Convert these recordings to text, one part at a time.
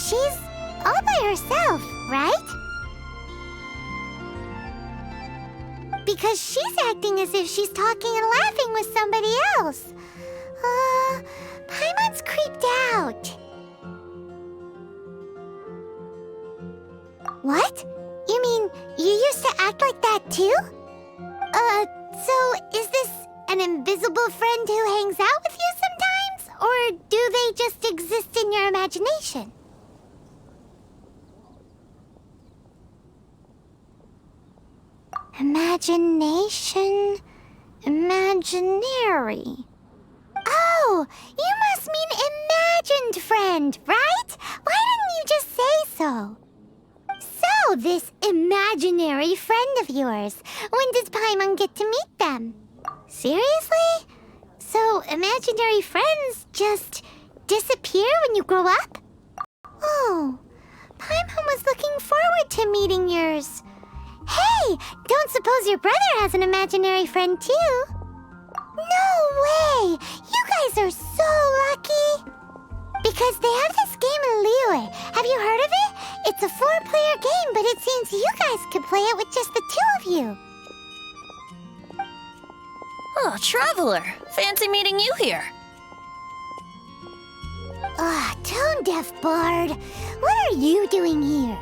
she's all by herself, right? Because she's acting as if she's talking and laughing with somebody else. Paimon's creeped out. What? You mean you used to act like that too? So is this an invisible friend who hangs out with you sometimes? Or do they just exist in your imagination? Imagination... imaginary... Oh, you must mean imagined friend, right? Why didn't you just say so? So, this imaginary friend of yours, when does Paimon get to meet them? Seriously? So, imaginary friends just disappear when you grow up? Oh, Paimon was looking forward to meeting yours. Hey, don't suppose your brother has an imaginary friend too? No way! You guys are so lucky! Because they have this game in Liyue. Have you heard of it? It's a 4-player game, but it seems you guys could play it with just the 2 of you. Oh, Traveler! Fancy meeting you here. Tone-deaf bard. What are you doing here?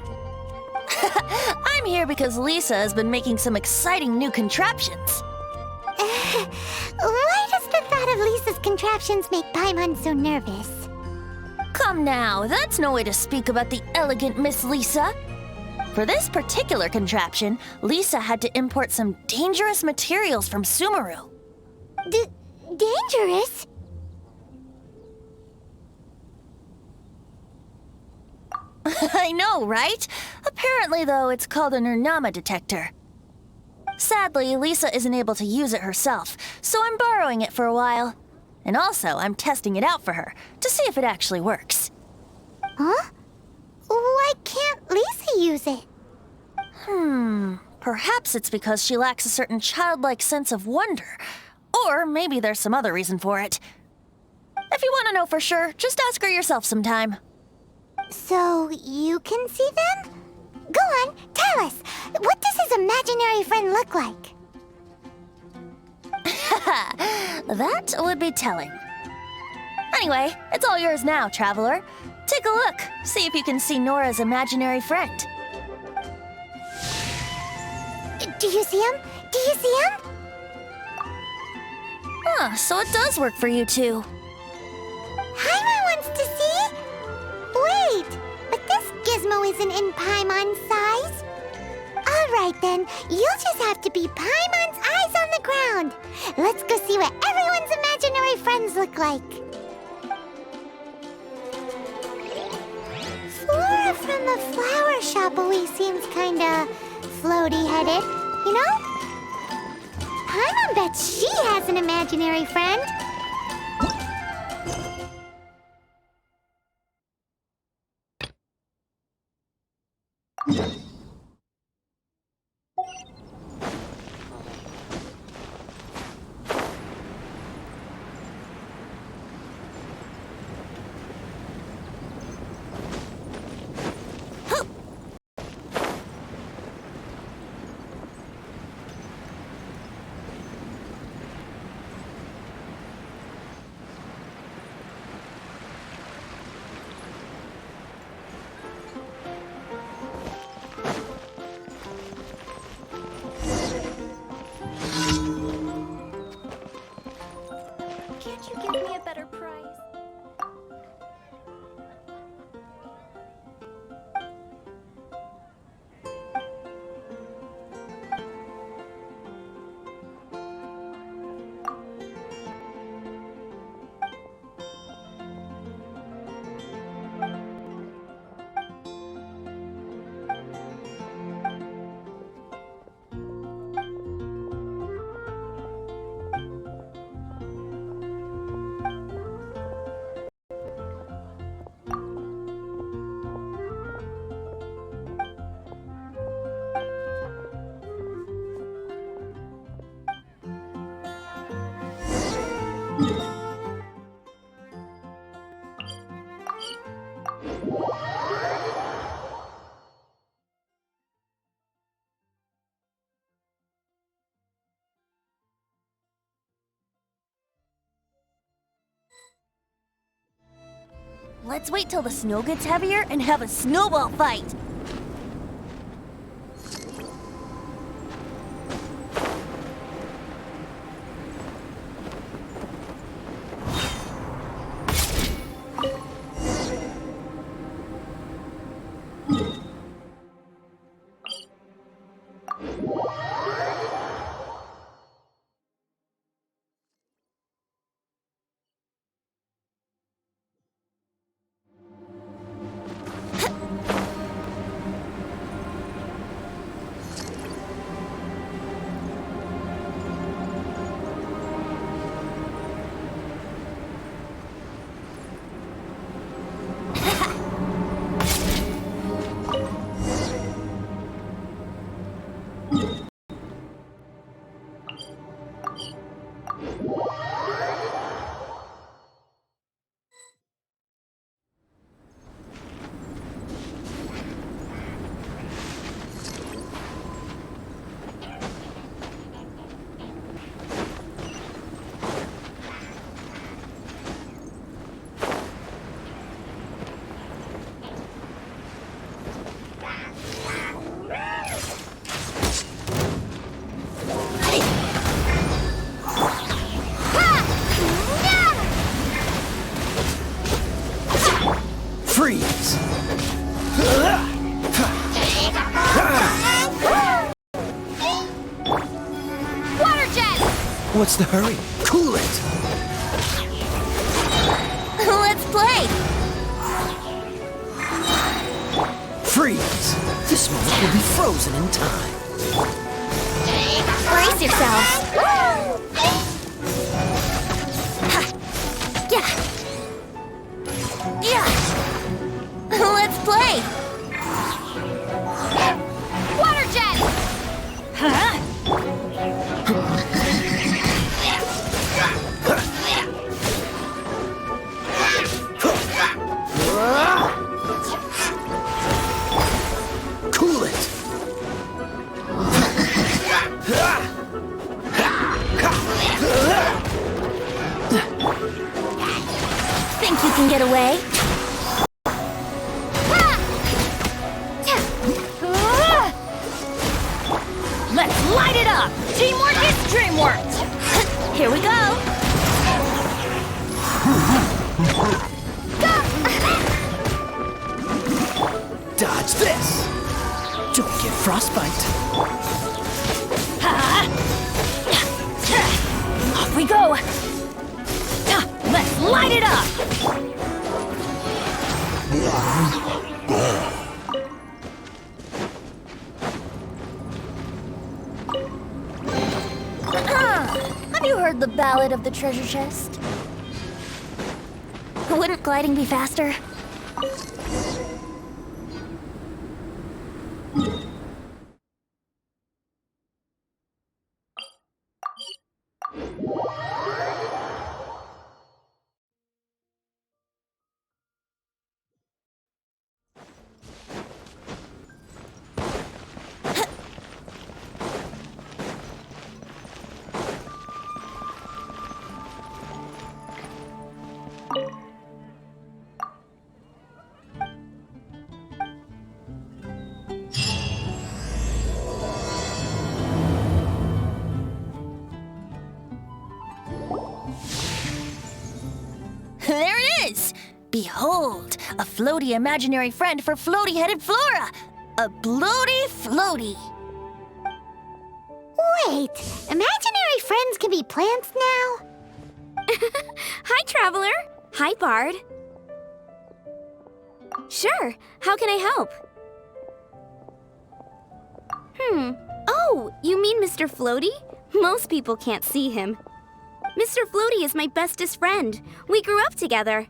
I'm here because Lisa has been making some exciting new contraptions. Why does the thought of Lisa's contraptions make Paimon so nervous? Come now, that's no way to speak about the elegant Miss Lisa. For this particular contraption, Lisa had to import some dangerous materials from Sumeru. Dangerous? I know, right? Apparently, though, it's called an Urnama detector. Sadly, Lisa isn't able to use it herself, so I'm borrowing it for a while. And also, I'm testing it out for her, to see if it actually works. Huh? Why can't Lisa use it? Perhaps it's because she lacks a certain childlike sense of wonder. Or maybe there's some other reason for it. If you want to know for sure, just ask her yourself sometime. So, you can see them? Go on, tell us. What does his imaginary friend look like? That would be telling. Anyway, it's all yours now, Traveler. Take a look, see if you can see Nora's imaginary friend. Do you see him? Do you see him? So it does work for you two. Paimon wants to see? Wait, but this gizmo isn't in Paimon's size. All right then, you'll just have to be Paimon's eyes on the ground. Let's go see what everyone's imaginary friends look like. Flora from the flower shop always seems kinda floaty-headed, you know? Paimon bets she has an imaginary friend. Let's wait till the snow gets heavier and have a snowball fight. Freeze! Water jet! What's the hurry? Cool it! Let's play! Freeze! This moment will be frozen in time. Brace yourselves! Yeah! Yeah! Let's play! Water jet! Huh? Cool it! Think you can get away? Let's light it up! Teamwork is dreamwork! Here we go! Dodge this! Don't get frostbite. Off we go! Let's light it up! Have you heard the ballad of the treasure chest? Wouldn't gliding be faster? There it is! Behold, a floaty imaginary friend for floaty-headed Flora! A bloaty floaty! Wait, imaginary friends can be plants now? Hi, Traveler. Hi, Bard. Sure, how can I help? Oh, you mean Mr. Floaty? Most people can't see him. Mr. Floaty is my bestest friend. We grew up together.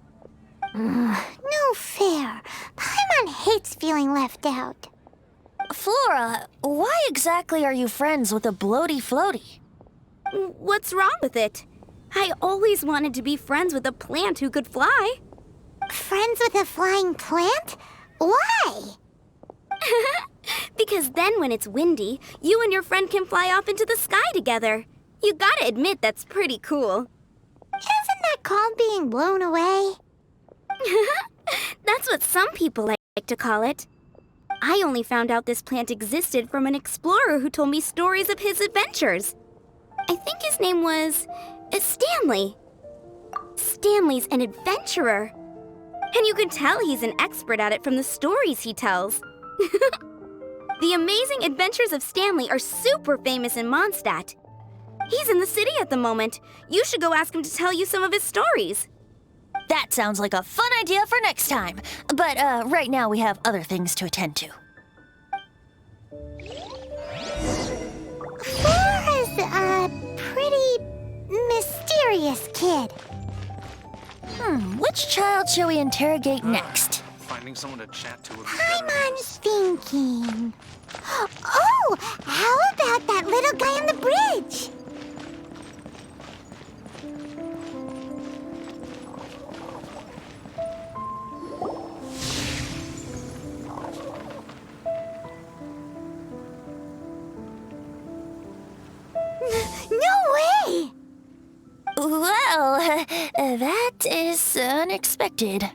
No fair. Paimon hates feeling left out. Flora, why exactly are you friends with a bloaty floaty? What's wrong with it? I always wanted to be friends with a plant who could fly. Friends with a flying plant? Why? Because then when it's windy, you and your friend can fly off into the sky together. You gotta admit that's pretty cool. Isn't that called being blown away? That's what some people like to call it. I only found out this plant existed from an explorer who told me stories of his adventures. I think his name was Stanley. Stanley's an adventurer. And you can tell he's an expert at it from the stories he tells. The amazing adventures of Stanley are super famous in Mondstadt. He's in the city at the moment. You should go ask him to tell you some of his stories. That sounds like a fun idea for next time. But right now we have other things to attend to. Flora's a pretty mysterious kid. Which child shall we interrogate next? Finding someone to chat to would be Paimon's thinking. Oh, how about that little guy on the bridge? No way! Well, that is unexpected.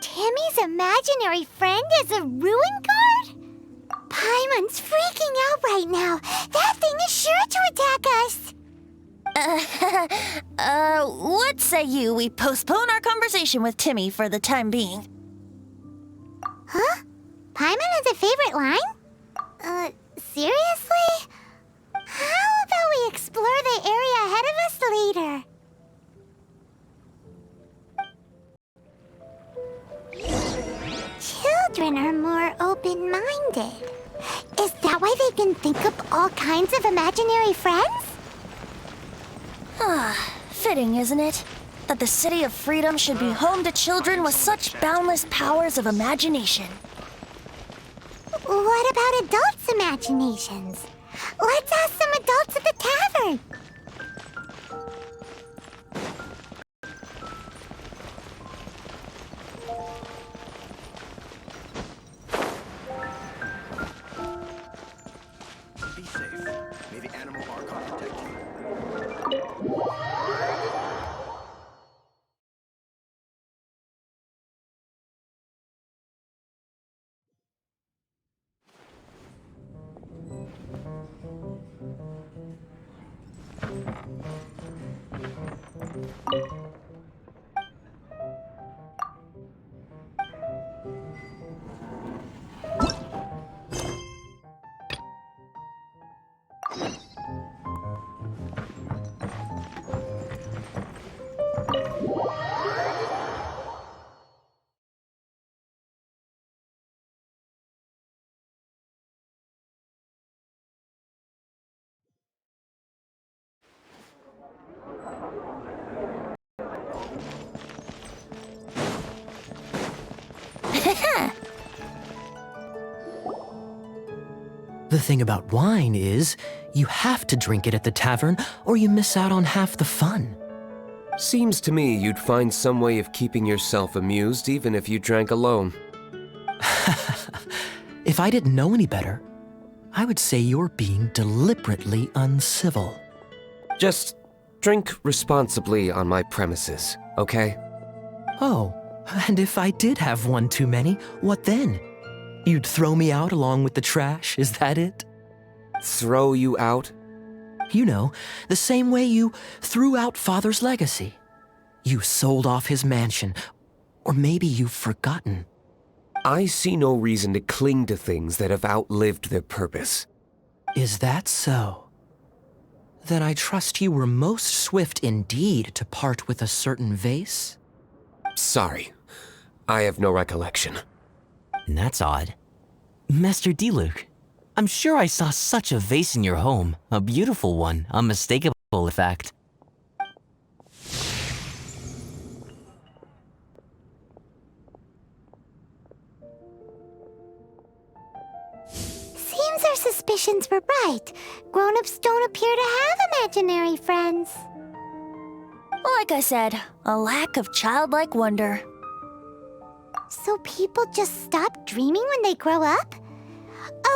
Timmy's imaginary friend is a ruin guard? Paimon's freaking out right now. That thing is sure to attack us. What say you we postpone our conversation with Timmy for the time being? Huh? Paimon has a favorite line? Seriously? How about we explore the area ahead of us later? Children are more open-minded. Is that why they can think up all kinds of imaginary friends? Fitting, isn't it? That the City of Freedom should be home to children with such boundless powers of imagination. What about adults' imaginations? Let's ask some adults at the tavern. Be safe. May the animal archon protect you. The thing about wine is, you have to drink it at the tavern or you miss out on half the fun. Seems to me you'd find some way of keeping yourself amused even if you drank alone. If I didn't know any better, I would say you're being deliberately uncivil. Just drink responsibly on my premises, okay? Oh, and if I did have one too many, what then? You'd throw me out along with the trash, is that it? Throw you out? You know, the same way you threw out Father's legacy. You sold off his mansion, or maybe you've forgotten. I see no reason to cling to things that have outlived their purpose. Is that so? Then I trust you were most swift indeed to part with a certain vase? Sorry, I have no recollection. That's odd. Master Diluc, I'm sure I saw such a vase in your home. A beautiful one, unmistakable in fact. Seems our suspicions were right. Grown-ups don't appear to have imaginary friends. Like I said, a lack of childlike wonder. So people just stop dreaming when they grow up?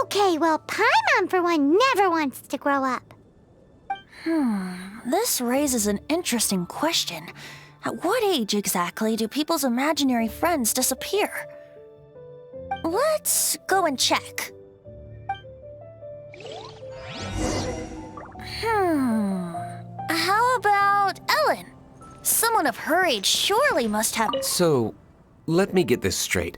Okay, well, Paimon for one never wants to grow up. This raises an interesting question. At what age exactly do people's imaginary friends disappear? Let's go and check. How about Ellen? Someone of her age surely must have. So, let me get this straight.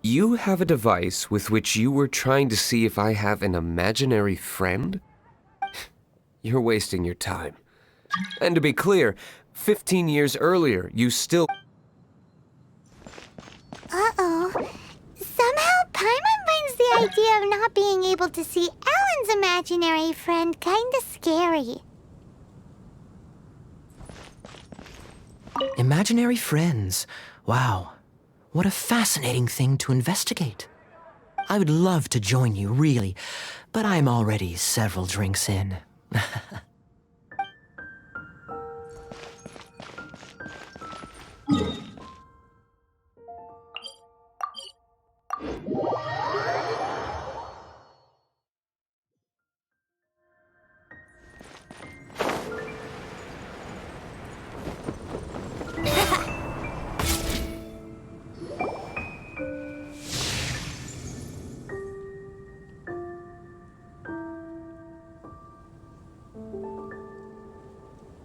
You have a device with which you were trying to see if I have an imaginary friend? You're wasting your time. And to be clear, 15 years earlier, you still... Uh-oh. Somehow Paimon finds the idea of not being able to see Ellen's imaginary friend kinda scary. Imaginary friends. Wow. What a fascinating thing to investigate. I would love to join you, really, but I'm already several drinks in.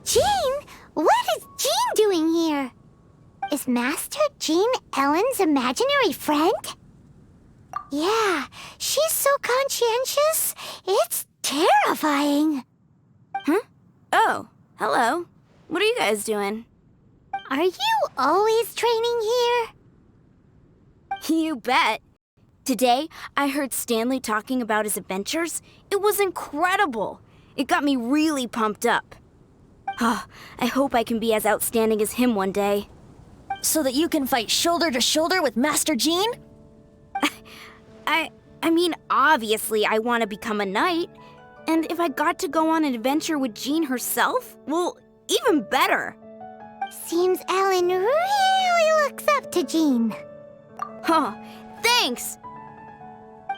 Jean? What is Jean doing here? Is Master Jean Ellen's imaginary friend? Yeah, she's so conscientious. It's terrifying. Oh, hello. What are you guys doing? Are you always training here? You bet. Today, I heard Stanley talking about his adventures. It was incredible. It got me really pumped up. Oh, I hope I can be as outstanding as him one day. So that you can fight shoulder to shoulder with Master Jean? I mean, obviously I want to become a knight. And if I got to go on an adventure with Jean herself, well, even better. Seems Ellen really looks up to Jean. Oh, thanks!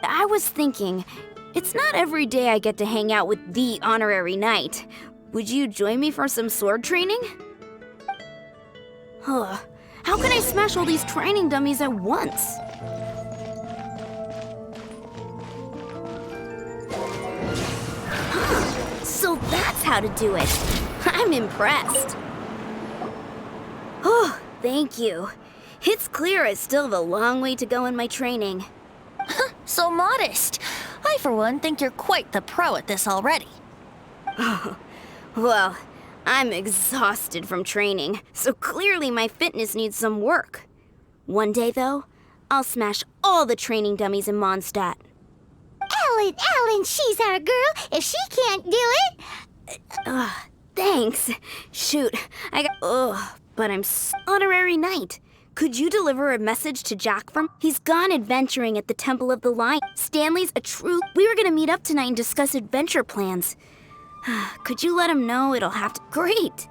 I was thinking, it's not every day I get to hang out with the honorary knight. Would you join me for some sword training? Huh. How can I smash all these training dummies at once? So that's how to do it. I'm impressed. Oh, thank you. It's clear I still have a long way to go in my training. So modest. I, for one, think you're quite the pro at this already. Well, I'm exhausted from training, so clearly my fitness needs some work. One day, though, I'll smash all the training dummies in Mondstadt. Ellen, she's our girl. If she can't do it... Thanks. Shoot, but I'm honorary knight. Could you deliver a message to Jack from? He's gone adventuring at the Temple of the Lion. Stanley's a true... We were gonna meet up tonight and discuss adventure plans. Could you let him know it'll have to... Great!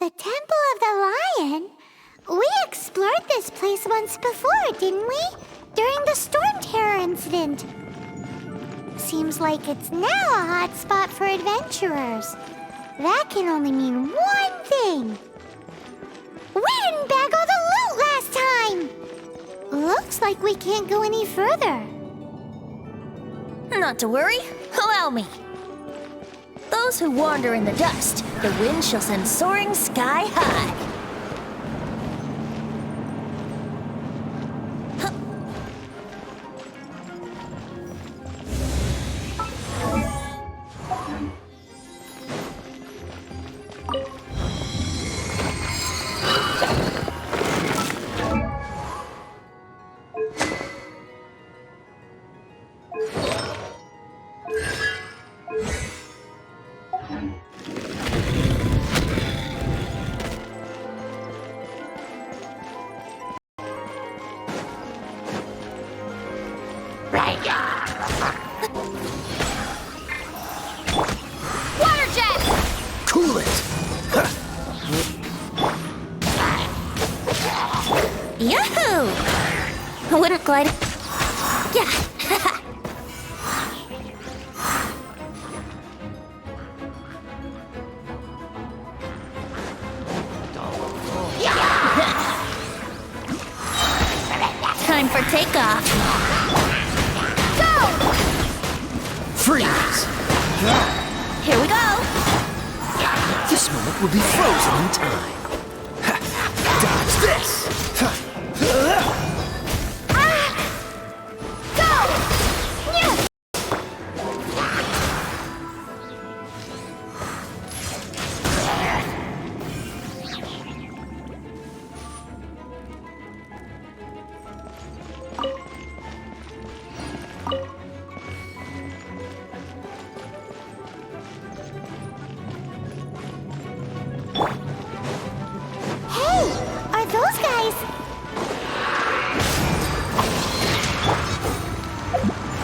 The Temple of the Lion? We explored this place once before, didn't we? During the Storm Terror incident. Seems like it's now a hot spot for adventurers. That can only mean one thing. We didn't bag all the loot last time! Looks like we can't go any further. Not to worry, allow me. Those who wander in the dust, the wind shall send soaring sky high. Water jet! Cool it! Yahoo! I wouldn't glide. Yeah. Time for takeoff. Freeze! Here we go. This moment will be frozen in time. Ha! Dodge this! Ha! Hey, are those guys?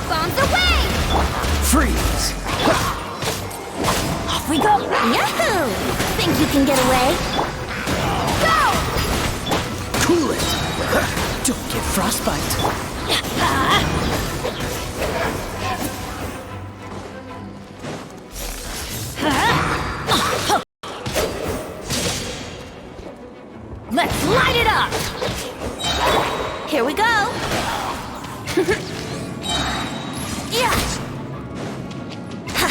Bombs away! Freeze! Off we go. Yahoo! Think you can get away? Cool it! Ha! Don't get frostbite! Let's light it up! Here we go! Yeah! Ha.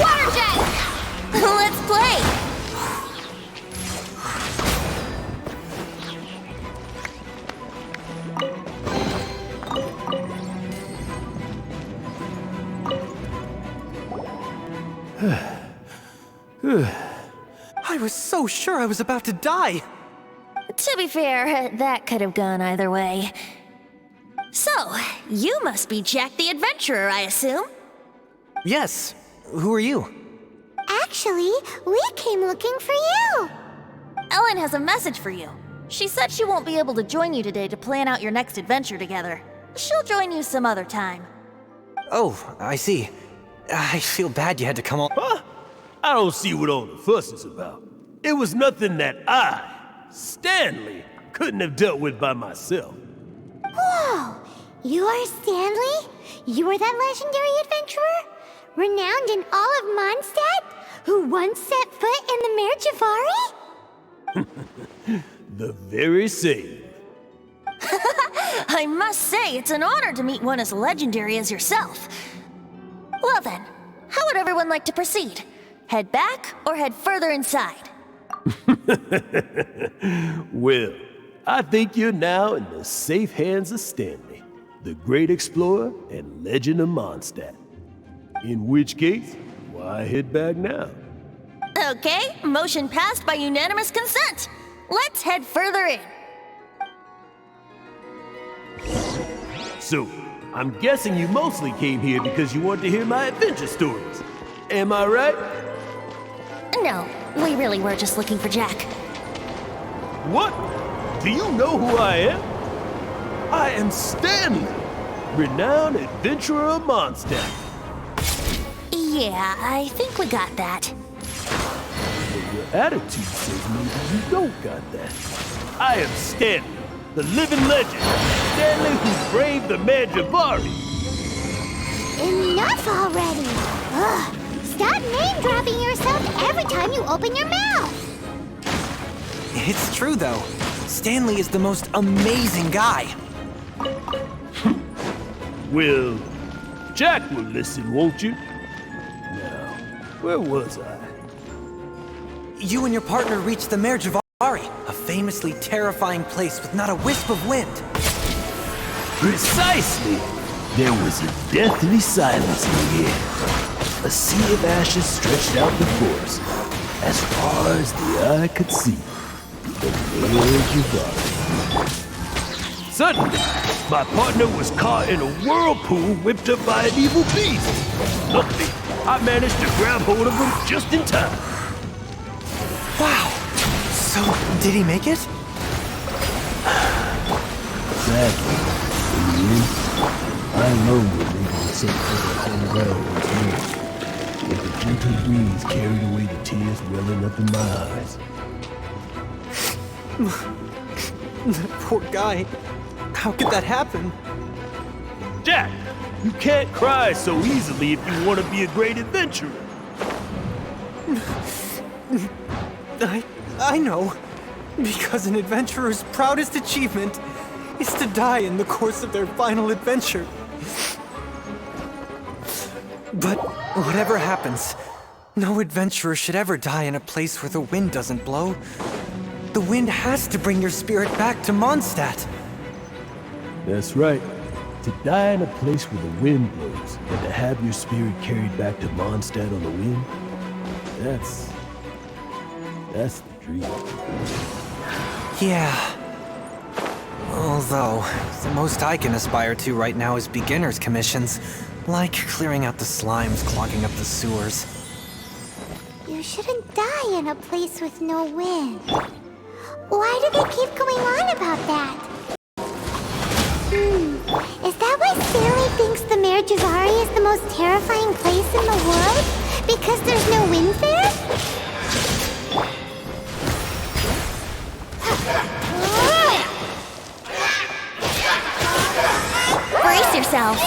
Water jet! Let's play! I was so sure I was about to die. To be fair, that could have gone either way. So, you must be Jack the Adventurer, I assume? Yes. Who are you? Actually, we came looking for you. Ellen has a message for you. She said she won't be able to join you today to plan out your next adventure together. She'll join you some other time. Oh, I see. I feel bad you had to come all. Huh? I don't see what all the fuss is about. It was nothing that I, Stanley, couldn't have dealt with by myself. Whoa, you are Stanley? You are that legendary adventurer? Renowned in all of Mondstadt? Who once set foot in the Mare Jafari? The very same. I must say, it's an honor to meet one as legendary as yourself. Well then, how would everyone like to proceed? Head back or head further inside? Well, I think you're now in the safe hands of Stanley, the great explorer and legend of Mondstadt. In which case, why head back now? Okay, motion passed by unanimous consent. Let's head further in. So, I'm guessing you mostly came here because you want to hear my adventure stories. Am I right? No, we really were just looking for Jack. What? Do you know who I am? I am Stanley, renowned adventurer of Mondstadt. Yeah, I think we got that. But your attitude says maybe you don't got that. I am Stanley, the living legend. Stanley who braved the Mare Jafari. enough already! Ugh, stop name-dropping yourself every time you open your mouth! It's true, though. Stanley is the most amazing guy. Well, Jack will listen, won't you? Now, where was I? You and your partner reached the Mer Javari, a famously terrifying place with not a wisp of wind. Precisely! There was a deathly silence in the air. A sea of ashes stretched out before us, as far as the eye could see. The Mer Javari. Suddenly, my partner was caught in a whirlpool whipped up by an evil beast. Luckily, I managed to grab hold of him just in time. Wow! So, did he make it? Sadly, in the end, I alone was able to set foot on the ground once more. But the gentle breeze carried away the tears welling up in my eyes. That poor guy. How could that happen? Jack, you can't cry so easily if you want to be a great adventurer. I know. Because an adventurer's proudest achievement is to die in the course of their final adventure. But whatever happens, no adventurer should ever die in a place where the wind doesn't blow. The wind has to bring your spirit back to Mondstadt. That's right. To die in a place where the wind blows, and to have your spirit carried back to Mondstadt on the wind, that's the dream. Yeah. Although, the most I can aspire to right now is beginner's commissions, like clearing out the slimes clogging up the sewers. You shouldn't die in a place with no wind. Why do they keep going on about that? Is that why Stanley thinks the Mer Javari is the most terrifying place in the world? Because there's no wind there? Brace yourself.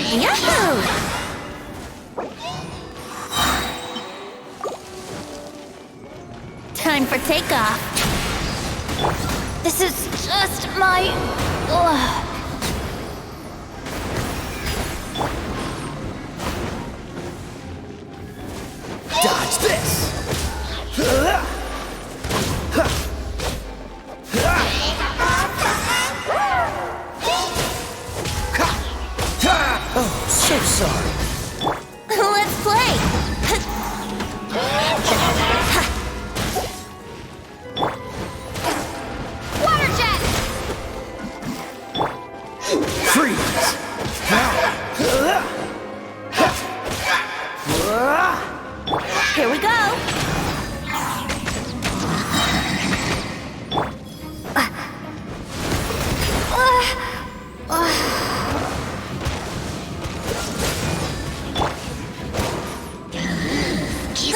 Yahoo! Time for takeoff. This is just my... Dodge this! Oh, so sorry. Let's play! Water jet! Freeze! Here we go!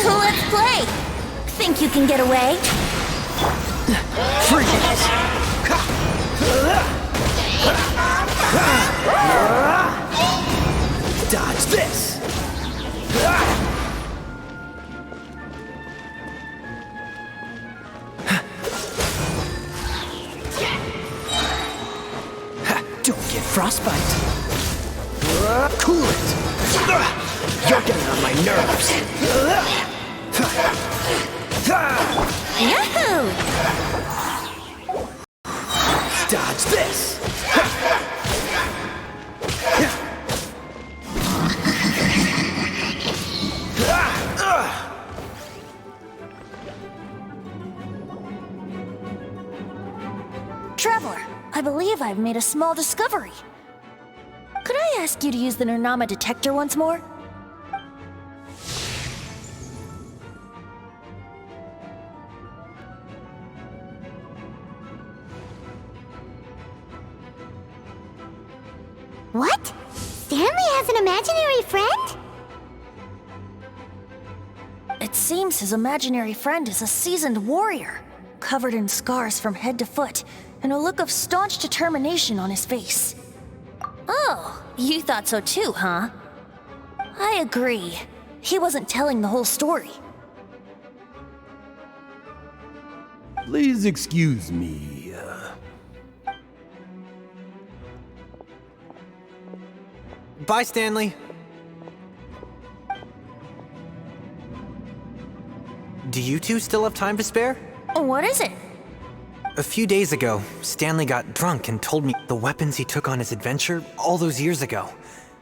Let's play! Think you can get away? Freeze! Dodge this! Don't get frostbite. Cool it. You're getting on my nerves. Yahoo! Dodge this. Traveler, I believe I've made a small discovery. Could I ask you to use the Nernama detector once more? What? Stanley has an imaginary friend? seems his imaginary friend is a seasoned warrior, covered in scars from head to foot, and a look of staunch determination on his face. Oh, you thought so too, huh? I agree. He wasn't telling the whole story. Please excuse me. Bye, Stanley. Do you two still have time to spare? What is it? A few days ago, Stanley got drunk and told me the weapons he took on his adventure all those years ago.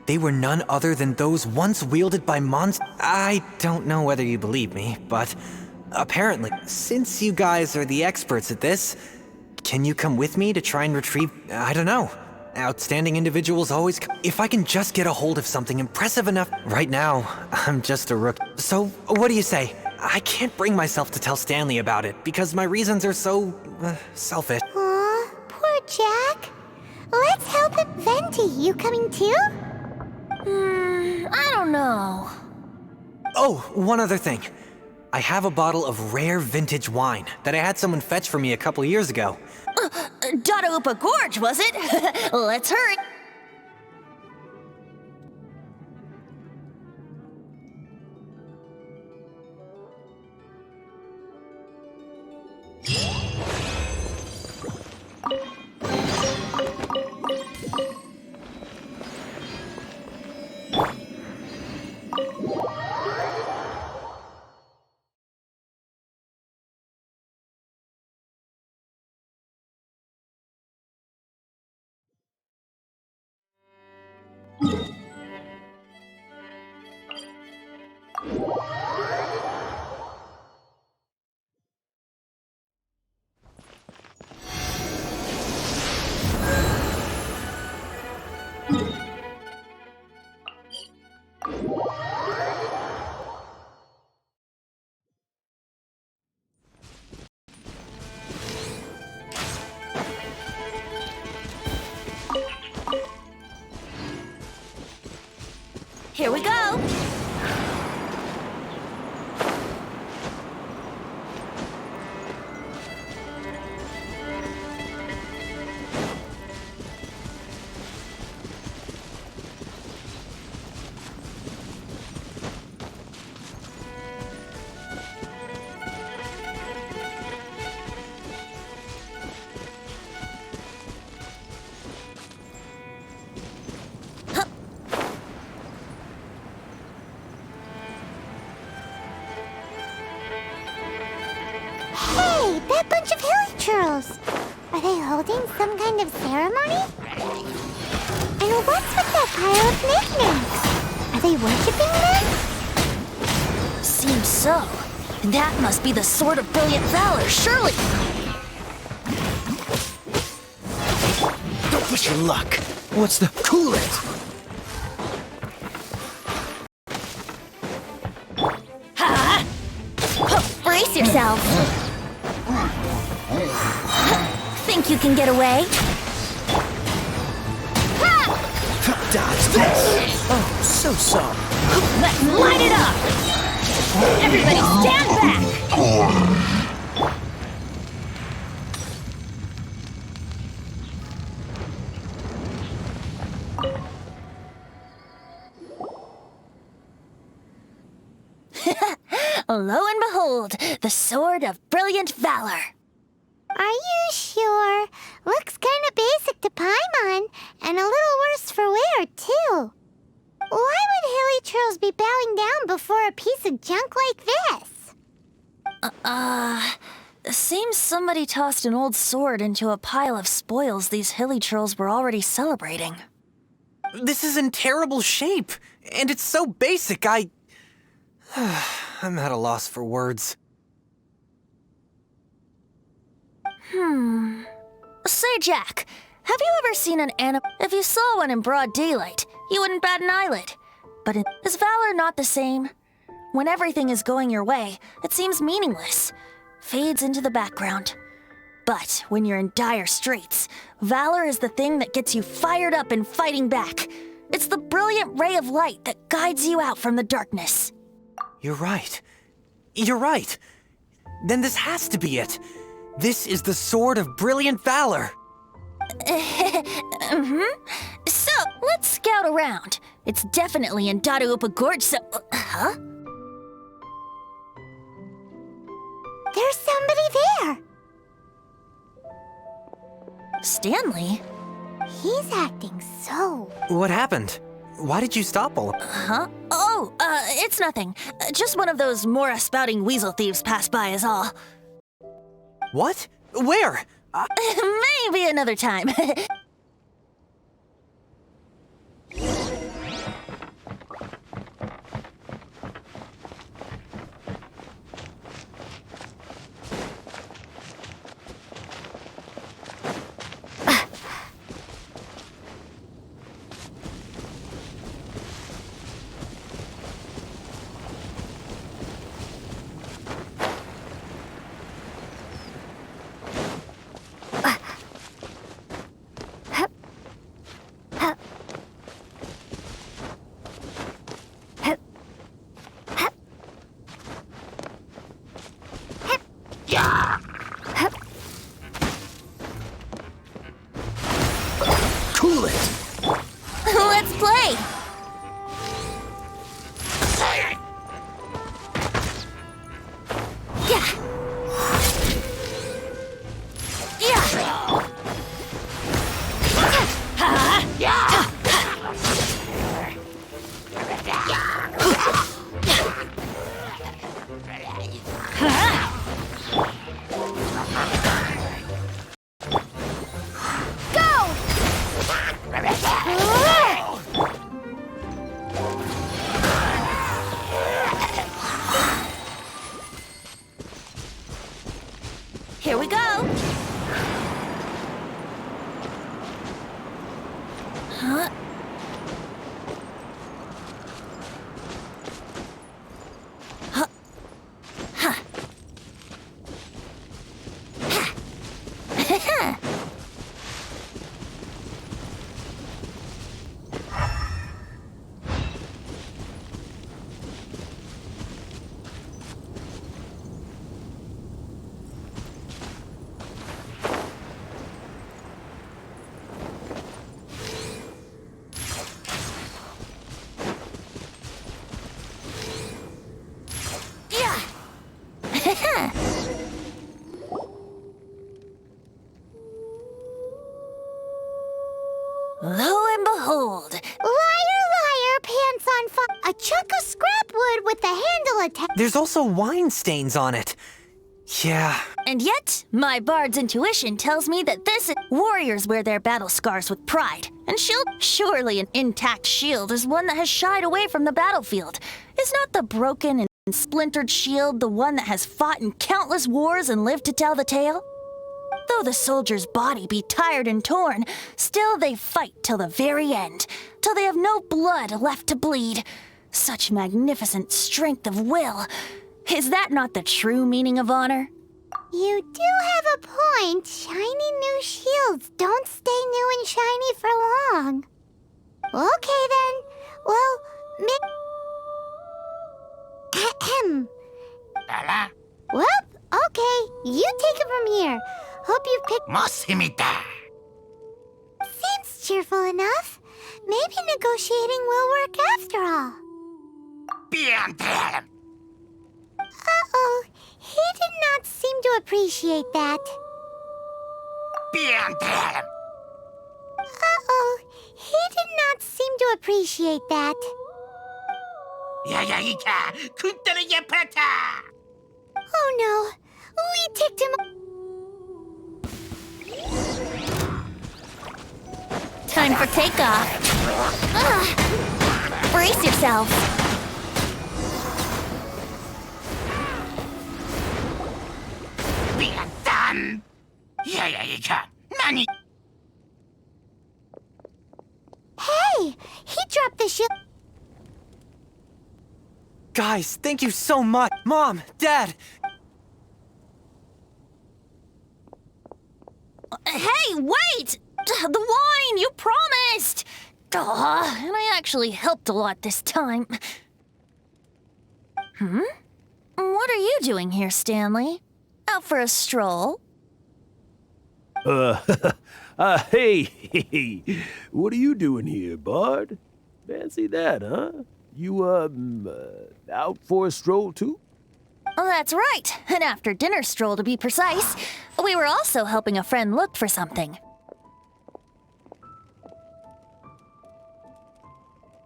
They were none other than those once wielded by monsters. I don't know whether you believe me, but apparently, since you guys are the experts at this, can you come with me to try and retrieve, I don't know, outstanding individuals always if I can just get a hold of something impressive enough. Right now, I'm just a rook. So, what do you say? I can't bring myself to tell Stanley about it because my reasons are so selfish. Aw, poor Jack. Let's help him. Venti, you coming too? I don't know. Oh, one other thing. I have a bottle of rare vintage wine that I had someone fetch for me a couple years ago. Dadaupa Gorge, was it? Let's hurry. Here we go. Hey, that bunch of hilly churls. Are they holding some kind of ceremony? And what's with that pile of knickknacks? Are they worshipping them? Seems so. That must be the Sword of Brilliant Valor, surely. Don't push your luck. What's the... Cool it! Brace yourself. Think you can get away? Dodge this! Oh, so sorry. Let's light it up! Everybody stand back! Lo and behold, the Sword of Brilliant Valor. Are you sure? Looks kind of basic to Paimon, and a little worse for wear, too. Why would hilly churls be bowing down before a piece of junk like this? Seems somebody tossed an old sword into a pile of spoils these hilly churls were already celebrating. This is in terrible shape, and it's so basic, I'm at a loss for words. Say, Jack, have you ever seen an animal? If you saw one in broad daylight, you wouldn't bat an eyelid. But is valor not the same? When everything is going your way, it seems meaningless, fades into the background. But when you're in dire straits, valor is the thing that gets you fired up and fighting back. It's the brilliant ray of light that guides you out from the darkness. You're right. You're right. Then this has to be it. This is the Sword of Brilliant Valor. So, let's scout around. It's definitely in Daraupa Gorge, so... Huh? There's somebody there. Stanley? He's acting so... What happened? Why did you stop all? Huh? Oh, it's nothing. Just one of those Mora-spouting weasel thieves passed by is all. What? Where? Maybe another time. Cool it! Let's play! Yeah! Yeah! Here we go! Huh? Huh? Huh? Ha! Lo and behold, Liar, liar, pants on fire. A chunk of scrap wood with the handle attached. There's also wine stains on it. Yeah. and yet my bard's intuition tells me that warriors wear their battle scars with pride. And surely an intact shield is one that has shied away from the battlefield. Is not the broken and splintered shield the one that has fought in countless wars and lived to tell the tale? Though the soldier's body be tired and torn, still they fight till the very end, till they have no blood left to bleed. Such magnificent strength of will. Is that not the true meaning of honor? You do have a point. Shiny new shields don't stay new and shiny for long. Okay then. Well, ahem. Well, okay. You take it from here. Hope you picked... Seems cheerful enough. Maybe negotiating will work after all. Uh-oh. He did not seem to appreciate that. Uh-oh. He did not seem to appreciate that. Oh no. We ticked him... Time for takeoff. Brace yourself. Hey! He dropped the shield... Guys, thank you so much. Mom, Dad. Hey, wait! The wine, you promised! And I actually helped a lot this time. What are you doing here, Stanley? Out for a stroll? Hey, what are you doing here, Bard? Fancy that, huh? You, out for a stroll too? Oh, that's right. An after-dinner stroll, to be precise. We were also helping a friend look for something.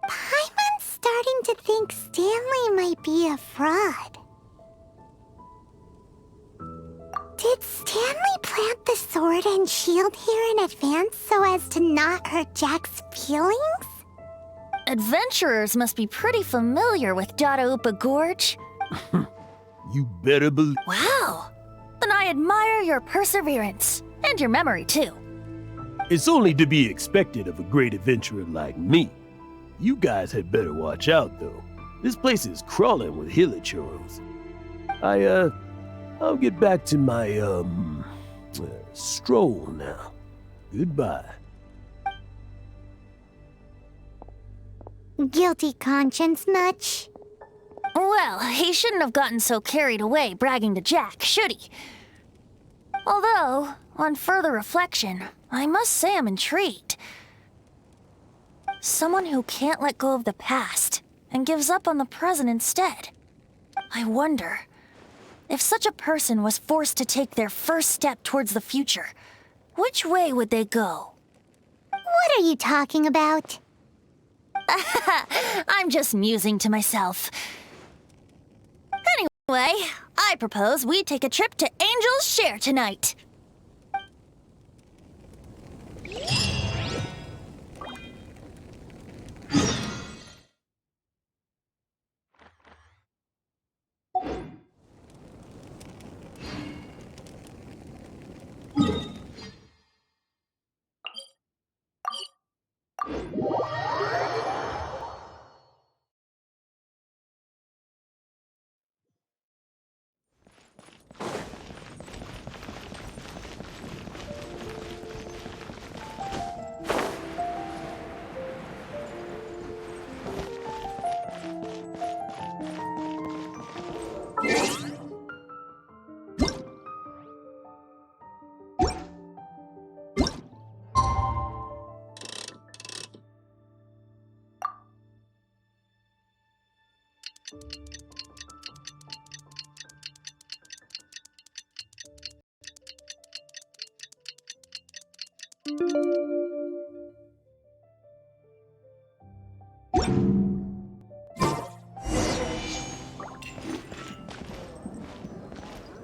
Paimon's starting to think Stanley might be a fraud. Did Stanley plant the sword and shield here in advance so as to not hurt Jack's feelings? Adventurers must be pretty familiar with Dadaupa Gorge. You better believe. Wow. Then I admire your perseverance. And your memory, too. It's only to be expected of a great adventurer like me. You guys had better watch out, though. This place is crawling with hilichurros. I'll get back to my, stroll now. Goodbye. Guilty conscience much? Well, he shouldn't have gotten so carried away bragging to Jack, should he? Although, on further reflection, I must say I'm intrigued. Someone who can't let go of the past and gives up on the present instead. I wonder, if such a person was forced to take their first step towards the future, which way would they go? What are you talking about? I'm just musing to myself. Anyway, I propose we take a trip to Angel's Share tonight.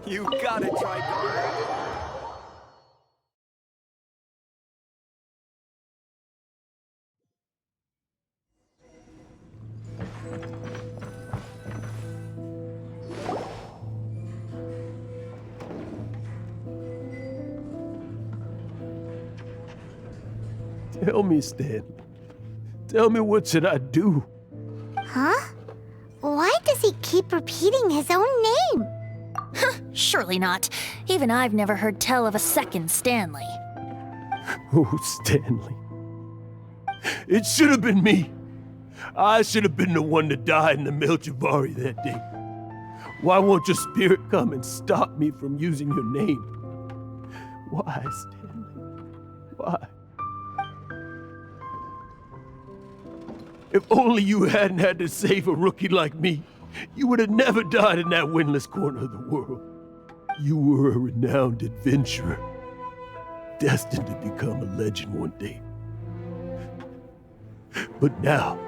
You gotta try. Tell me, Stanley. Tell me, what should I do? Huh? Why does he keep repeating his own name? Surely not. Even I've never heard tell of a second Stanley. Oh, Stanley. It should have been me. I should have been the one to die in the Melchivari that day. Why won't your spirit come and stop me from using your name? Why, Stanley? Why? If only you hadn't had to save a rookie like me, you would have never died in that windless corner of the world. You were a renowned adventurer, destined to become a legend one day. But now,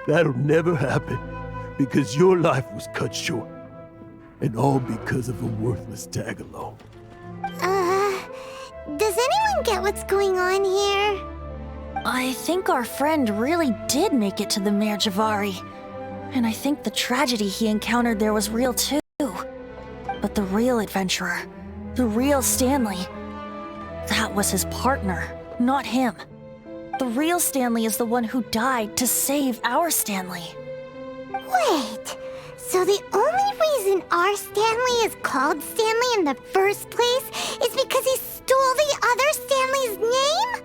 that'll never happen because your life was cut short, and all because of a worthless tag-along. Does anyone get what's going on here? I think our friend really did make it to the Merjavari. And I think the tragedy he encountered there was real too. But the real adventurer, the real Stanley, that was his partner, not him. The real Stanley is the one who died to save our Stanley. Wait, so the only reason our Stanley is called Stanley in the first place is because he stole the other Stanley's name?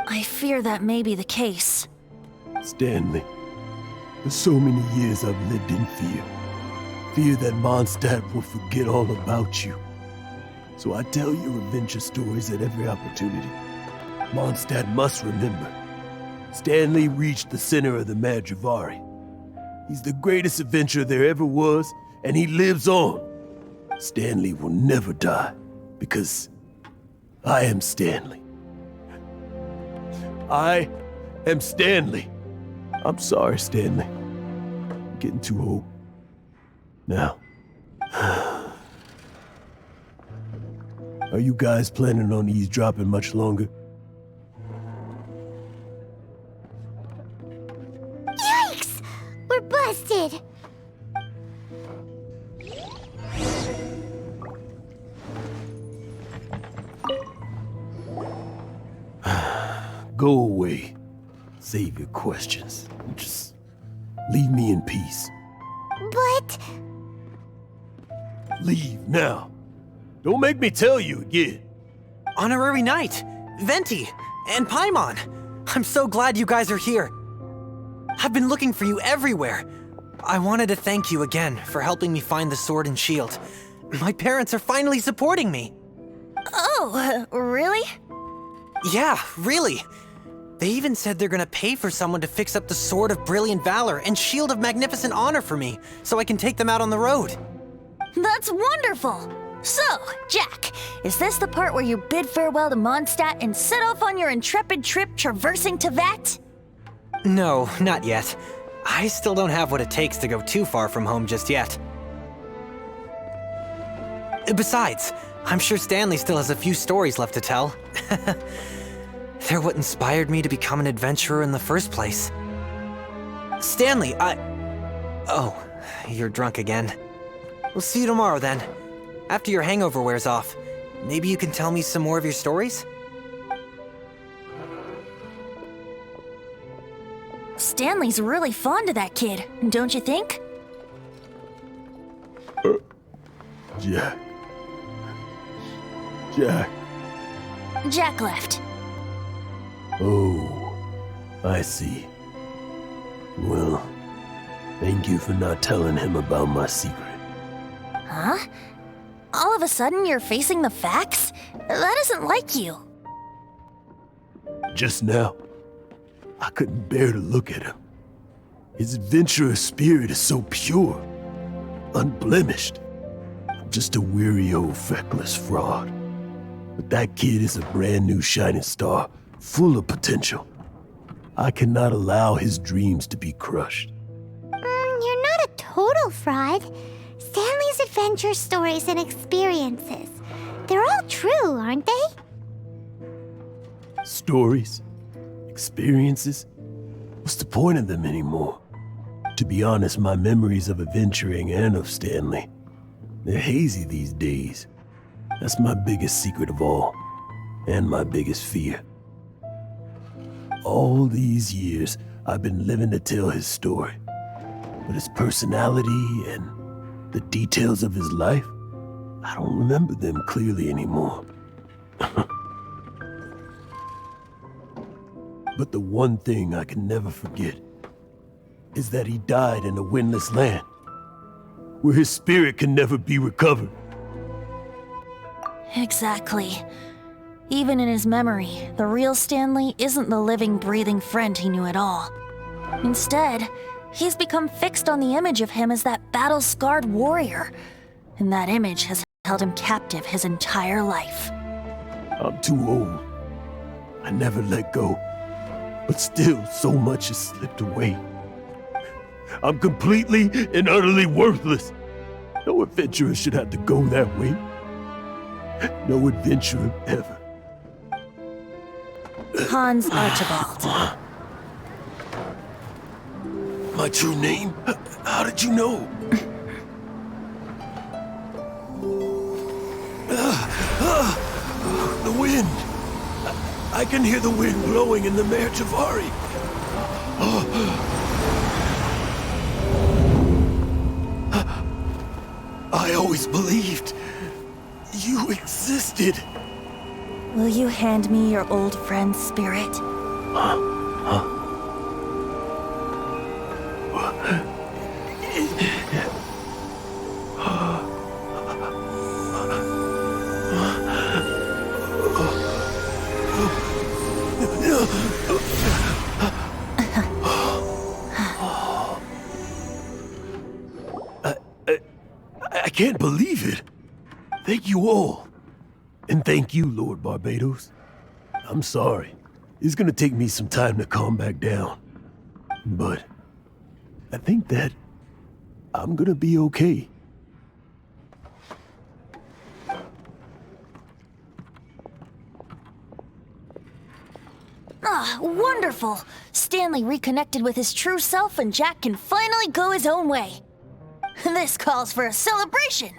I fear that may be the case. Stanley, for so many years I've lived in fear. fear that Mondstadt will forget all about you. So I tell your adventure stories at every opportunity. Mondstadt must remember. Stanley reached the center of the Madrivari. He's the greatest adventurer there ever was, and he lives on. Stanley will never die, because I am Stanley. I am Stanley. I'm sorry, Stanley. I'm getting too old. Now, are you guys planning on eavesdropping much longer? Yikes! We're busted! Go away. Save your questions. Just leave me in peace. But... Leave now. Don't make me tell you again. Honorary Knight, Venti, and Paimon. I'm so glad you guys are here. I've been looking for you everywhere. I wanted to thank you again for helping me find the sword and shield. My parents are finally supporting me. Oh, really? Yeah, really. They even said they're gonna pay for someone to fix up the Sword of Brilliant Valor and Shield of Magnificent Honor for me, so I can take them out on the road. That's wonderful! So, Jack, is this the part where you bid farewell to Mondstadt and set off on your intrepid trip traversing Teyvat? No, not yet. I still don't have what it takes to go too far from home just yet. Besides, I'm sure Stanley still has a few stories left to tell. They're what inspired me to become an adventurer in the first place. Stanley, Oh, you're drunk again. We'll see you tomorrow then. After your hangover wears off. Maybe you can tell me some more of your stories? Stanley's really fond of that kid, don't you think? Jack. Jack. Jack left. Oh, I see. Well, thank you for not telling him about my secret. Huh? All of a sudden you're facing the facts? That isn't like you. Just now, I couldn't bear to look at him. His adventurous spirit is so pure, unblemished. I'm just a weary old feckless fraud. But that kid is a brand new shining star, full of potential. I cannot allow his dreams to be crushed. You're not a total fraud. Stanley's adventure stories and experiences. They're all true, aren't they? Stories? Experiences? What's the point of them anymore? To be honest, my memories of adventuring and of Stanley, they're hazy these days. That's my biggest secret of all, and my biggest fear. All these years, I've been living to tell his story. But his personality and the details of his life, I don't remember them clearly anymore. But the one thing I can never forget is that he died in a windless land, where his spirit can never be recovered. Exactly. Even in his memory, the real Stanley isn't the living, breathing friend he knew at all. Instead, he's become fixed on the image of him as that battle-scarred warrior, and that image has held him captive his entire life. I'm too old. I never let go. But still, so much has slipped away. I'm completely and utterly worthless. No adventurer should have to go that way. No adventurer ever. Hans Archibald. My true name? How did you know? The wind. I can hear the wind blowing in the Mare Javari. I always believed you existed. Will you hand me your old friend's spirit? can't believe it. Thank you all. And thank you, Lord Barbados. I'm sorry. It's gonna take me some time to calm back down. But I think that I'm gonna be okay. Ah, wonderful! Stanley reconnected with his true self and Jack can finally go his own way. This calls for a celebration.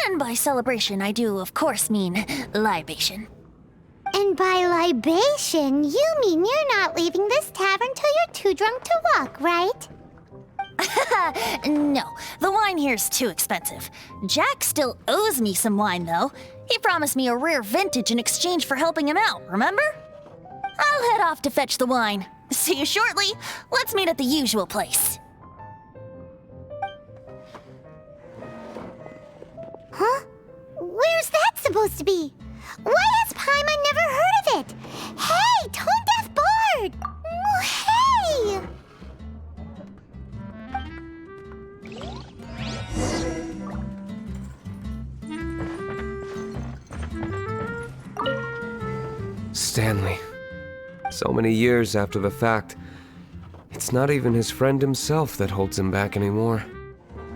And by celebration, I do, of course, mean libation. And by libation, you mean you're not leaving this tavern till you're too drunk to walk, right? No, the wine here's too expensive. Jack still owes me some wine, though. He promised me a rare vintage in exchange for helping him out, remember? I'll head off to fetch the wine. See you shortly. Let's meet at the usual place. Huh? Where's that supposed to be? Why has Paimon never heard of it? Hey, Tone Deaf Bard! Oh, hey! Stanley. So many years after the fact, it's not even his friend himself that holds him back anymore.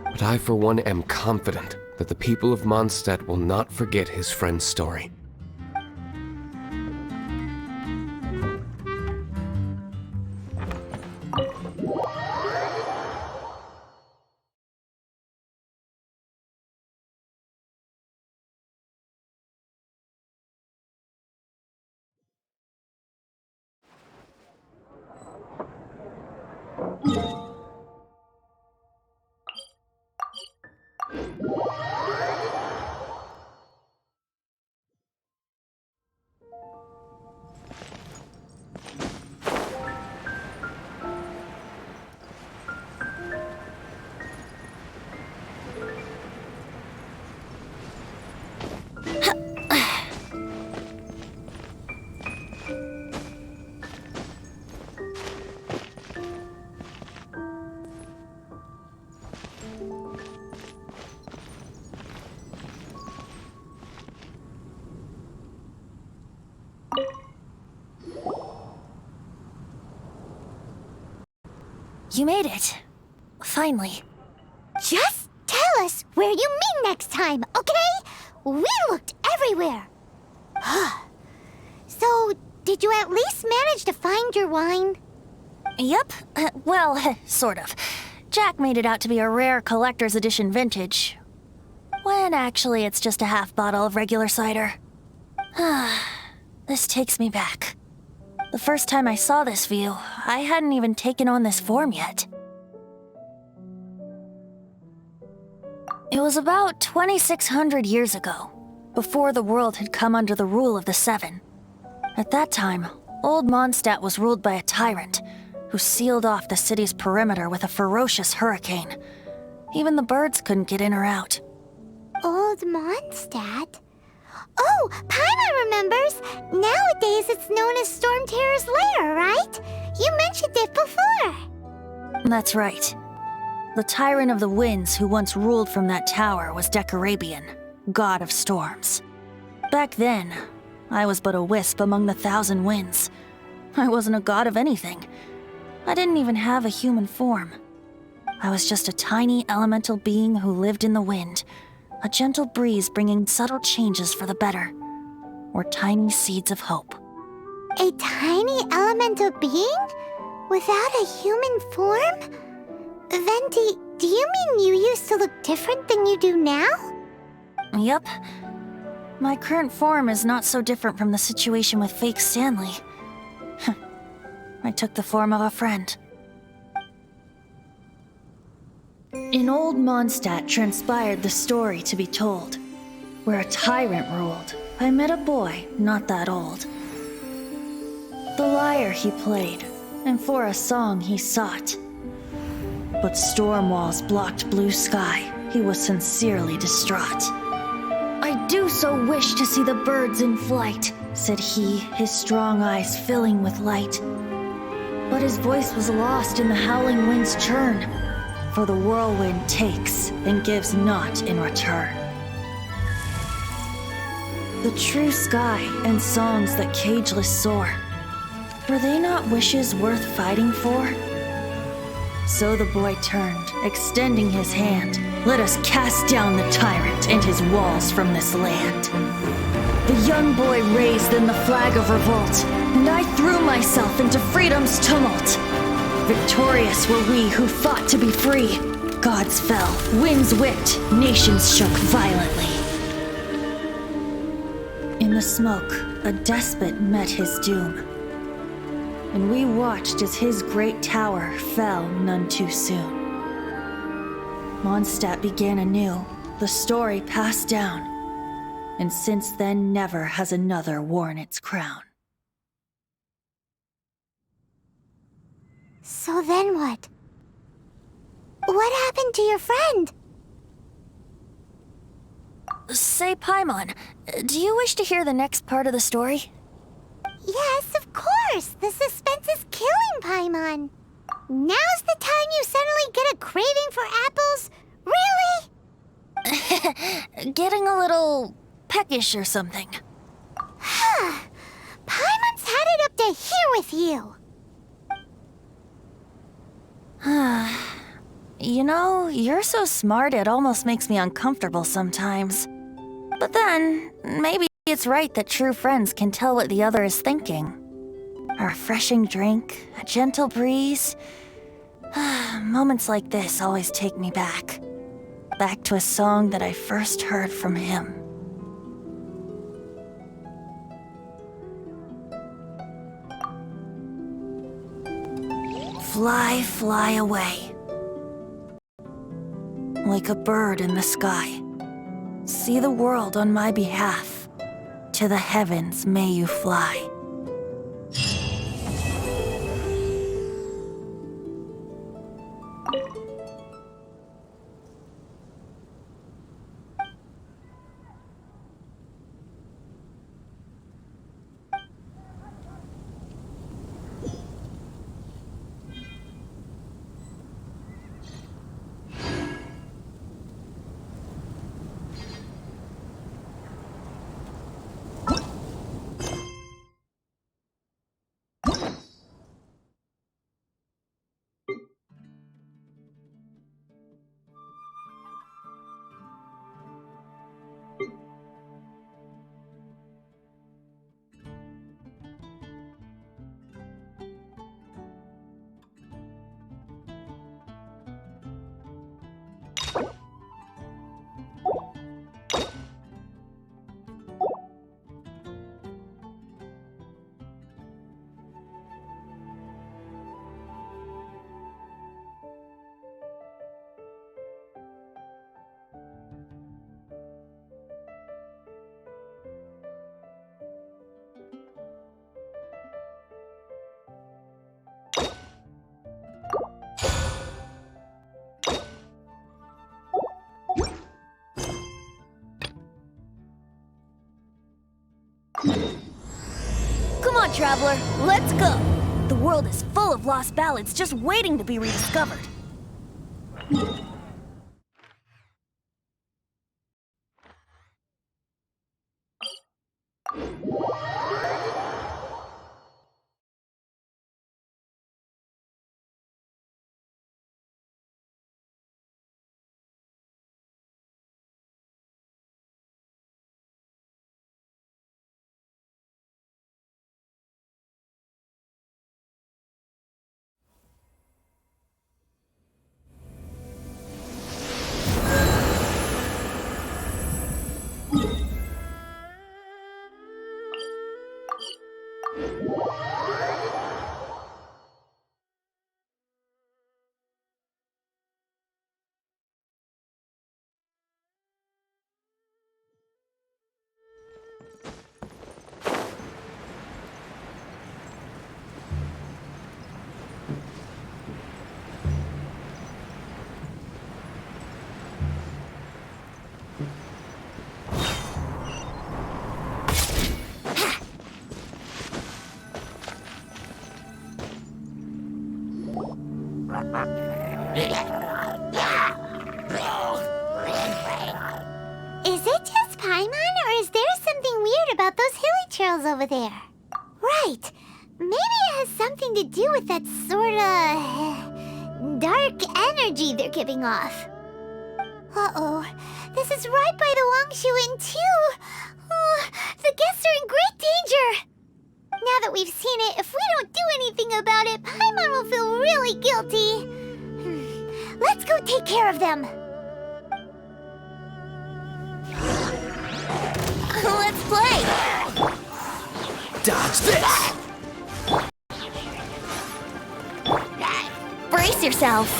But I, for one, am confident that the people of Mondstadt will not forget his friend's story. You made it. Finally. Just tell us where you mean next time, okay? We looked everywhere. So, did you at least manage to find your wine? Yep. Well, sort of. Jack made it out to be a rare collector's edition vintage. When actually it's just a half bottle of regular cider. This takes me back. The first time I saw this view, I hadn't even taken on this form yet. It was about 2,600 years ago, before the world had come under the rule of the Seven. At that time, Old Mondstadt was ruled by a tyrant who sealed off the city's perimeter with a ferocious hurricane. Even the birds couldn't get in or out. Old Mondstadt? Oh, Paimon remembers! Nowadays it's known as Storm Terror's lair, right? You mentioned it before. That's right. The Tyrant of the Winds who once ruled from that tower was Decarabian, god of storms. Back then, I was but a wisp among the thousand winds. I wasn't a god of anything. I didn't even have a human form. I was just a tiny elemental being who lived in the wind, a gentle breeze bringing subtle changes for the better, or tiny seeds of hope. A tiny elemental being? Without a human form? Venti, do you mean you used to look different than you do now? Yep. My current form is not so different from the situation with fake Stanley. I took the form of a friend. In Old Mondstadt transpired the story to be told. Where a tyrant ruled, I met a boy not that old. The lyre he played, and for a song he sought. But storm walls blocked blue sky, he was sincerely distraught. I do so wish to see the birds in flight, said he, his strong eyes filling with light. But his voice was lost in the howling wind's churn. for the whirlwind takes and gives naught in return. The true sky and songs that cageless soar, were they not wishes worth fighting for? So the boy turned, extending his hand. Let us cast down the tyrant and his walls from this land. The young boy raised then the flag of revolt, and I threw myself into freedom's tumult. Victorious were we who fought to be free. Gods fell, winds whipped, nations shook violently. In the smoke, a despot met his doom, and we watched as his great tower fell none too soon. Mondstadt began anew, the story passed down, and since then never has another worn its crown. So then what? What happened to your friend? Say, Paimon, do you wish to hear the next part of the story? Yes, of course. The suspense is killing, Paimon. Now's the time you suddenly get a craving for apples? Really? Getting a little peckish or something. Paimon's had it up to here with you. You know, you're so smart it almost makes me uncomfortable sometimes. But then, maybe it's right that true friends can tell what the other is thinking. A refreshing drink, a gentle breeze. Moments like this always take me back. Back to a song that I first heard from him. Fly, fly away. Like a bird in the sky. See the world on my behalf. To the heavens may you fly. Come on, traveler, let's go! The world is full of lost ballads just waiting to be rediscovered. heard about those hilly trails over there. Right. Maybe it has something to do with that sorta dark energy they're giving off. Uh-oh. This is right by the Wangshu Inn too. Oh, the guests are in great danger. Now that we've seen it, if we don't do anything about it, Paimon will feel really guilty. Let's go take care of them. Let's play! Dodge this! Brace yourselves!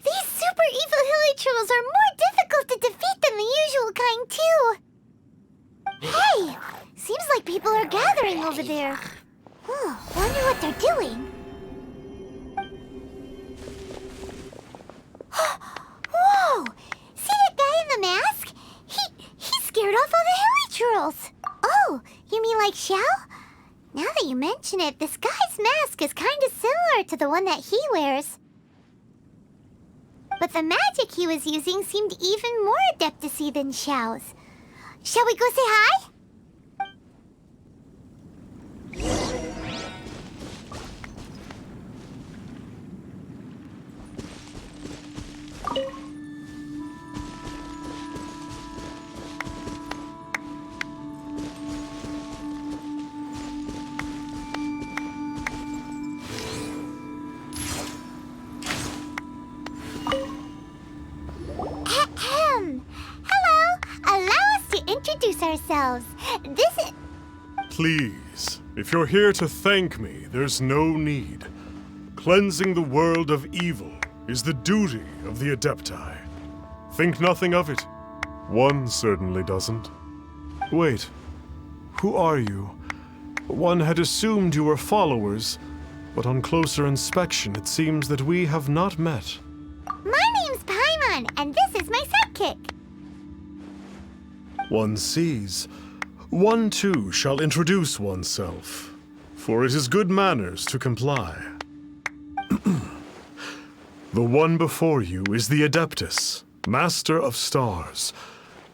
These super evil hilly trolls are more difficult to defeat than the usual kind, too. Hey! Seems like people are gathering over there. Oh, wonder what they're doing. Whoa! See that guy in the mask? He scared off all the hilly trolls. Oh, you mean like Xiao? Now that you mention it, this guy's mask is kind of similar to the one that he wears. But the magic he was using seemed even more adeptacy than Xiao's. Shall we go say hi? Ahem. Hello. Allow us to introduce ourselves. This is... Please, if you're here to thank me, there's no need. Cleansing the world of evil is the duty of the Adepti. Think nothing of it. One certainly doesn't. Wait, who are you? One had assumed you were followers, but on closer inspection it seems that we have not met. My name's Paimon, and this is my sidekick. One sees. One too shall introduce oneself, for it is good manners to comply. The one before you is the Adeptus, Master of Stars,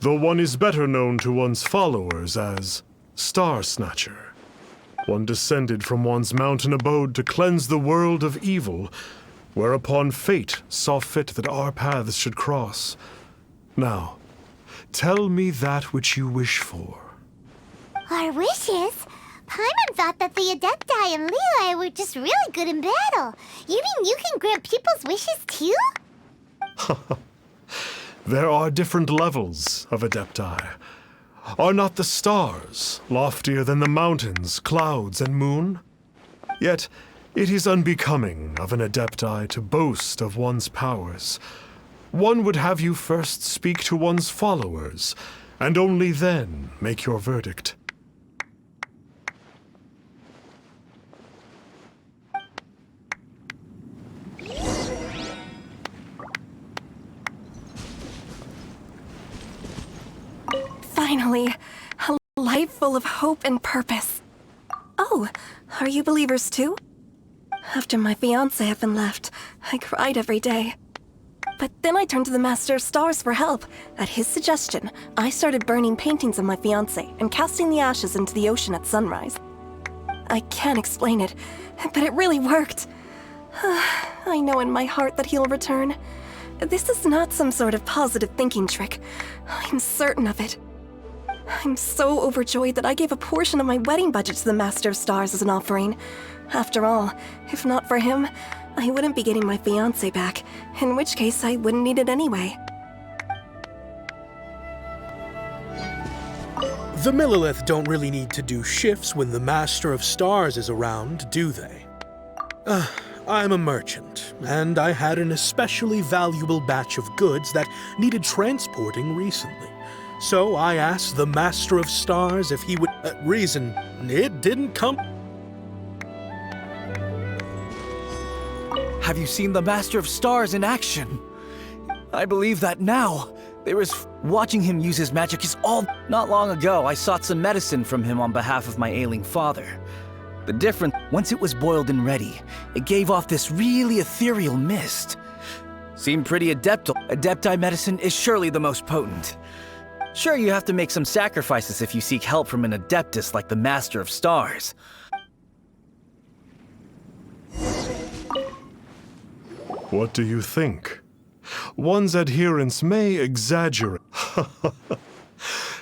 though one is better known to one's followers as Star Snatcher. One descended from one's mountain abode to cleanse the world of evil, whereupon fate saw fit that our paths should cross. Now, tell me that which you wish for. Our wishes? Paimon thought that the Adepti and Leela were just really good in battle. You mean you can grant people's wishes too? There are different levels of Adepti. Are not the stars loftier than the mountains, clouds, and moon? Yet, it is unbecoming of an Adepti to boast of one's powers. One would have you first speak to one's followers, and only then make your verdict. Finally, a life full of hope and purpose. Oh, are you believers too? After my fiancé had been left, I cried every day. But then I turned to the Master of Stars for help. At his suggestion, I started burning paintings of my fiancé and casting the ashes into the ocean at sunrise. I can't explain it, but it really worked. I know in my heart that he'll return. This is not some sort of positive thinking trick. I'm certain of it. I'm so overjoyed that I gave a portion of my wedding budget to the Master of Stars as an offering. After all, if not for him, I wouldn't be getting my fiancé back, in which case I wouldn't need it anyway. The Millilith don't really need to do shifts when the Master of Stars is around, do they? I'm a merchant, and I had an especially valuable batch of goods that needed transporting recently. So I asked the Master of Stars if he would... reason, it didn't come... Have you seen the Master of Stars in action? I believe that now, Watching him use his magic is all... Not long ago, I sought some medicine from him on behalf of my ailing father. The difference, once it was boiled and ready, it gave off this really ethereal mist. Seemed pretty adeptal. Adepti medicine is surely the most potent. Sure, you have to make some sacrifices if you seek help from an adeptus like the Master of Stars. What do you think? One's adherents may exaggerate.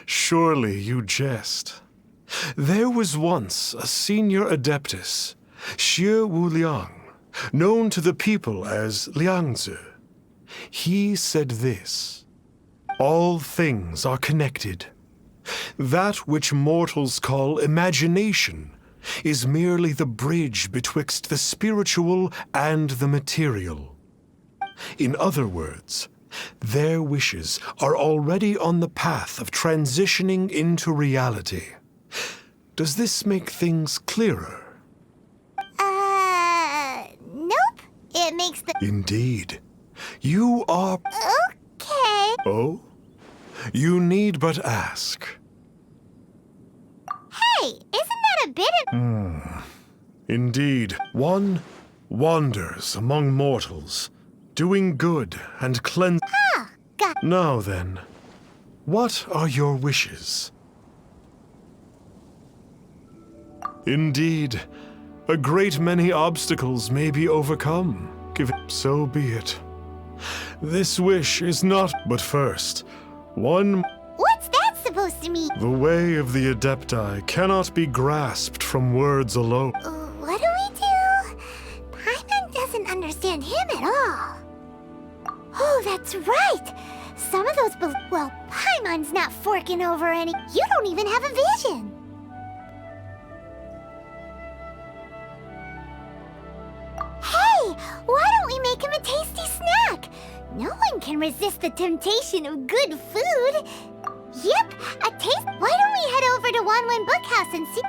Surely you jest. There was once a senior adeptus, Xie Wuliang, known to the people as Liangzi. He said this: all things are connected. That which mortals call imagination is merely the bridge betwixt the spiritual and the material. In other words, their wishes are already on the path of transitioning into reality. Does this make things clearer? Nope. It makes the... Indeed. You are... Okay. Oh? You need but ask. Hey, isn't that a bit of... Indeed, one wanders among mortals, doing good and cleanse... got... Now then, what are your wishes? Indeed, a great many obstacles may be overcome. So be it. This wish is not... But first, one... What's that supposed to mean? The way of the Adepti cannot be grasped from words alone. What do we do? Paimon doesn't understand him at all. Oh, that's right! Some of those well, Paimon's not forking over any... You don't even have a vision! Hey! Why don't we make him a tasty snack? No one can resist the temptation of good food! Yep, a taste... Why don't we head over to Wanwen Bookhouse and see...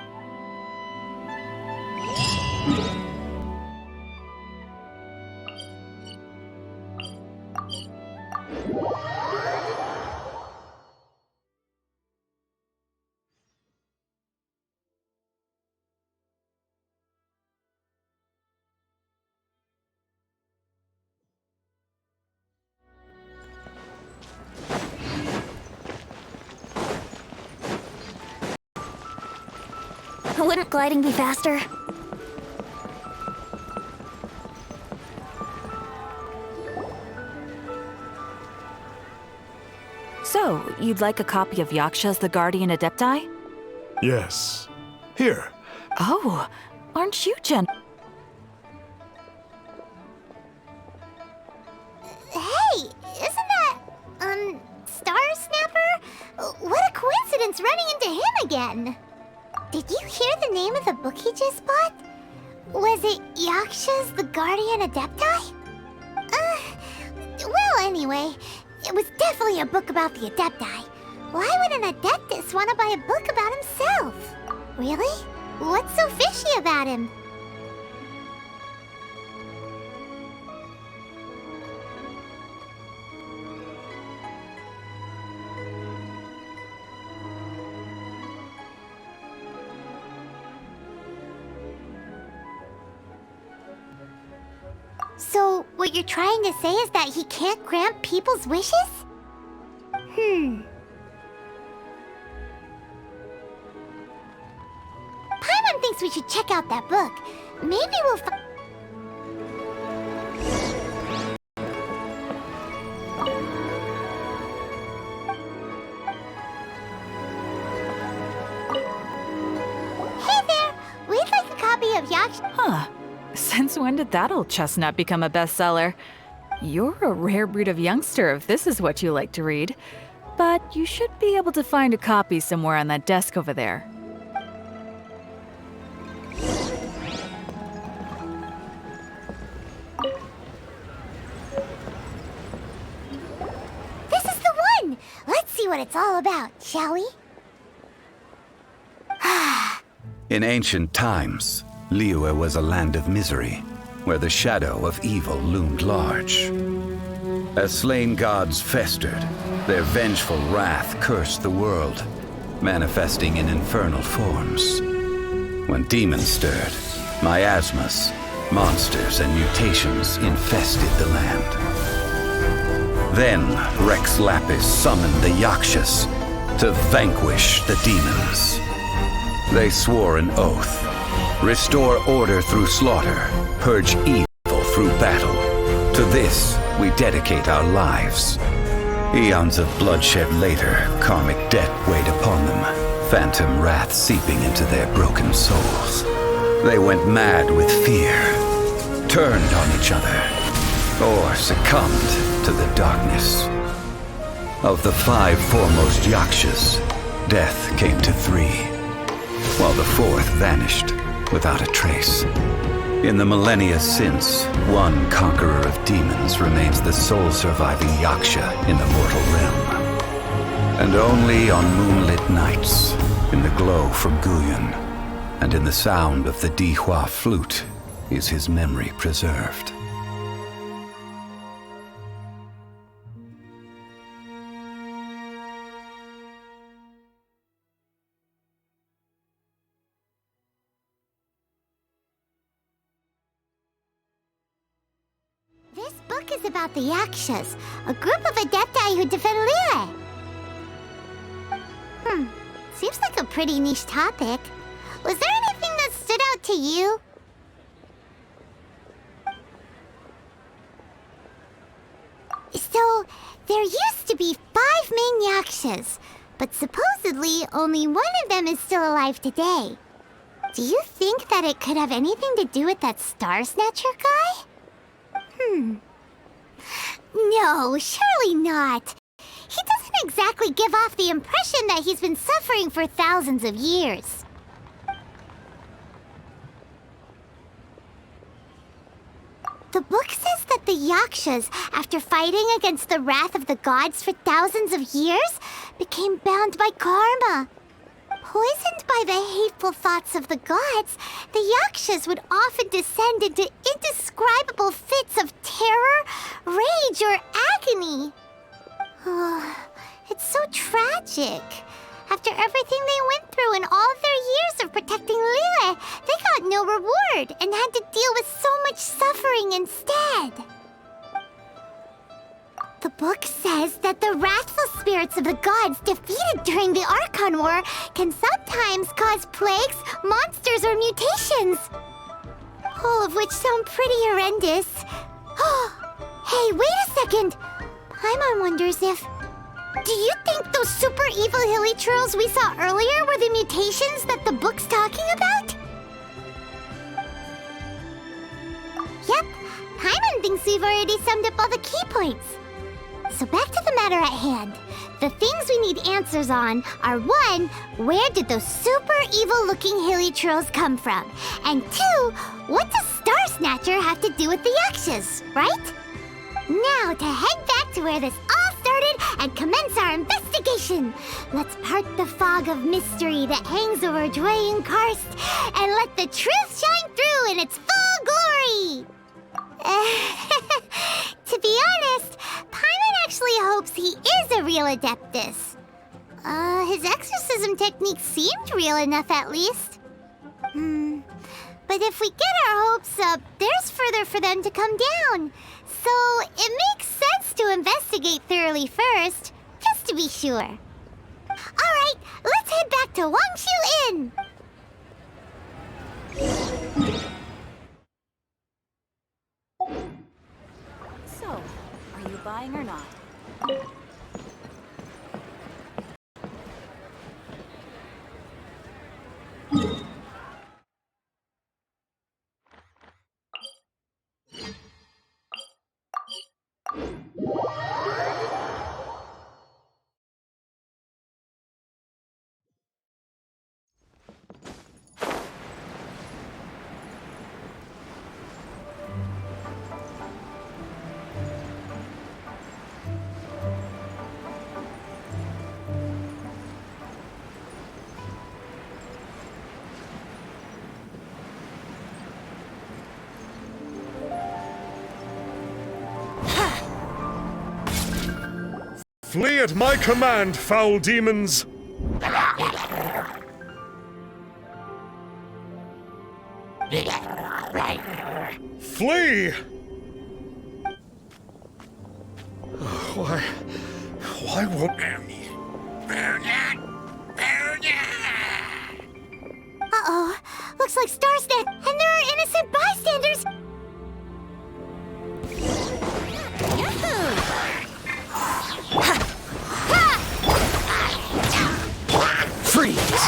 Wouldn't gliding be faster? So, you'd like a copy of Yaksha's The Guardian Adepti? Yes. Here. Oh, aren't you Hey, isn't that, Star Snapper? What a coincidence running into him again! Did you hear the name of the book he just bought? Was it Yaksha's The Guardian Adepti? Well, anyway, it was definitely a book about the Adepti. Why would an Adeptus want to buy a book about himself? Really? What's so fishy about him? So, what you're trying to say is that he can't grant people's wishes? Paimon thinks we should check out that book. Maybe we'll Hey there! We'd like a copy of Yaksha... Huh. Since when did that old chestnut become a bestseller? You're a rare breed of youngster if this is what you like to read. But you should be able to find a copy somewhere on that desk over there. This is the one! Let's see what it's all about, shall we? In ancient times, Liyue was a land of misery, where the shadow of evil loomed large. As slain gods festered, Their vengeful wrath cursed the world, manifesting in infernal forms. When demons stirred, miasmas, monsters, and mutations infested the land. Then Rex Lapis summoned the Yakshas to vanquish the demons. They swore an oath: restore order through slaughter, purge evil through battle. To this we dedicate our lives. Eons of bloodshed later, karmic debt weighed upon them, phantom wrath seeping into their broken souls. They went mad with fear, turned on each other, or succumbed to the darkness. Of the 5 foremost Yakshas, death came to 3, while the 4th vanished without a trace. In the millennia since, one conqueror of demons remains the sole surviving Yaksha in the mortal realm. And only on moonlit nights, in the glow from Guyon, and in the sound of the Dihua flute, is his memory preserved. This book is about the Yakshas, a group of adepti who defend Liyue. Seems like a pretty niche topic. Was there anything that stood out to you? So, there used to be 5 main Yakshas, but supposedly only one of them is still alive today. Do you think that it could have anything to do with that Star Snatcher guy? No, surely not. He doesn't exactly give off the impression that he's been suffering for thousands of years. The book says that the Yakshas, after fighting against the wrath of the gods for thousands of years, became bound by karma. Poisoned by the hateful thoughts of the gods, the Yakshas would often descend into indescribable fits of terror, rage, or agony. Oh, it's so tragic. After everything they went through and all of their years of protecting Liyue, they got no reward and had to deal with so much suffering instead. The book says that the wrathful spirits of the gods defeated during the Archon War can sometimes cause plagues, monsters, or mutations. All of which sound pretty horrendous. Hey, wait a second! Paimon wonders if... Do you think those super evil hilly trolls we saw earlier were the mutations that the book's talking about? Yep, Paimon thinks we've already summed up all the key points. So back to the matter at hand. The things we need answers on are 1, where did those super evil-looking hilly trolls come from? And 2, what does Star Snatcher have to do with the Yakshas, right? Now to head back to where this all started and commence our investigation. Let's part the fog of mystery that hangs over Jueyun Karst and let the truth shine through in its full glory. To be honest, Paimon actually hopes he is a real Adeptus. His exorcism technique seemed real enough at least. But if we get our hopes up, there's further for them to come down. So it makes sense to investigate thoroughly first, just to be sure. Alright, let's head back to Wangshu Inn! So, are you buying or not? Flee at my command, foul demons! Flee! Why won't... Uh-oh. Looks like Star's dead, and there are innocent bystanders! Freeze!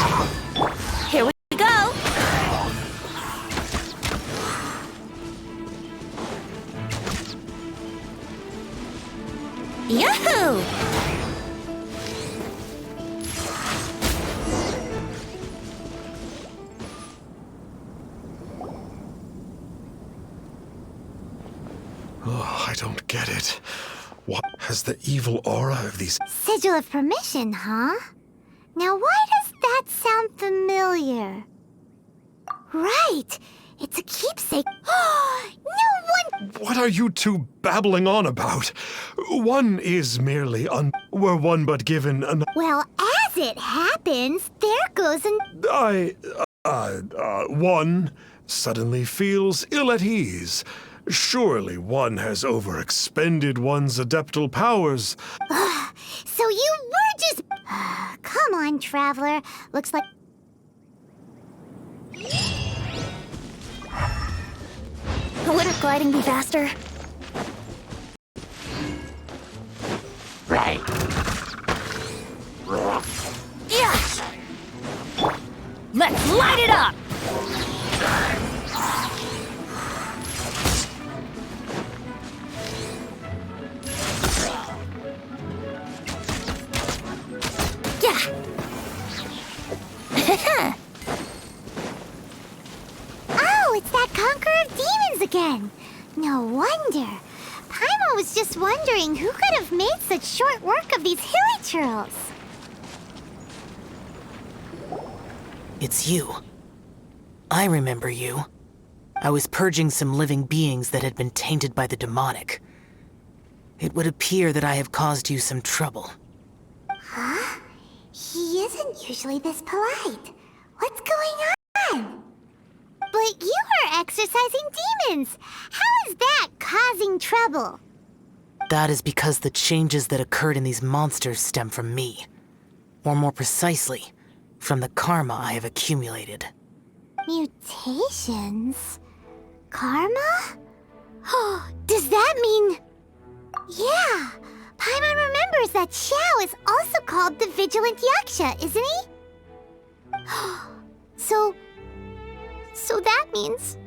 Here we go! Yahoo! Oh, I don't get it. What has the evil aura of these... Sigil of permission, huh? Now why does that sound familiar? Right! It's a keepsake. No one... What are you two babbling on about? One is merely were one but given an... Well, as it happens, there goes an... One suddenly feels ill at ease. Surely one has overexpended one's adeptal powers. So you were just... Come on, Traveler. Looks like... Wouldn't gliding be faster? Right. Yeah! Let's light it up! Yeah! Oh, it's that Conqueror of Demons again. No wonder. Paimon was just wondering who could have made such short work of these hilly churls. It's you. I remember you. I was purging some living beings that had been tainted by the demonic. It would appear that I have caused you some trouble. Huh? He isn't usually this polite. What's going on? But you are exorcising demons. How is that causing trouble? That is because the changes that occurred in these monsters stem from me. Or more precisely, from the karma I have accumulated. Mutations? Karma? Oh, does that mean... Yeah, Paimon remembers that Xiao is also called the Vigilant Yaksha, isn't he? So that means...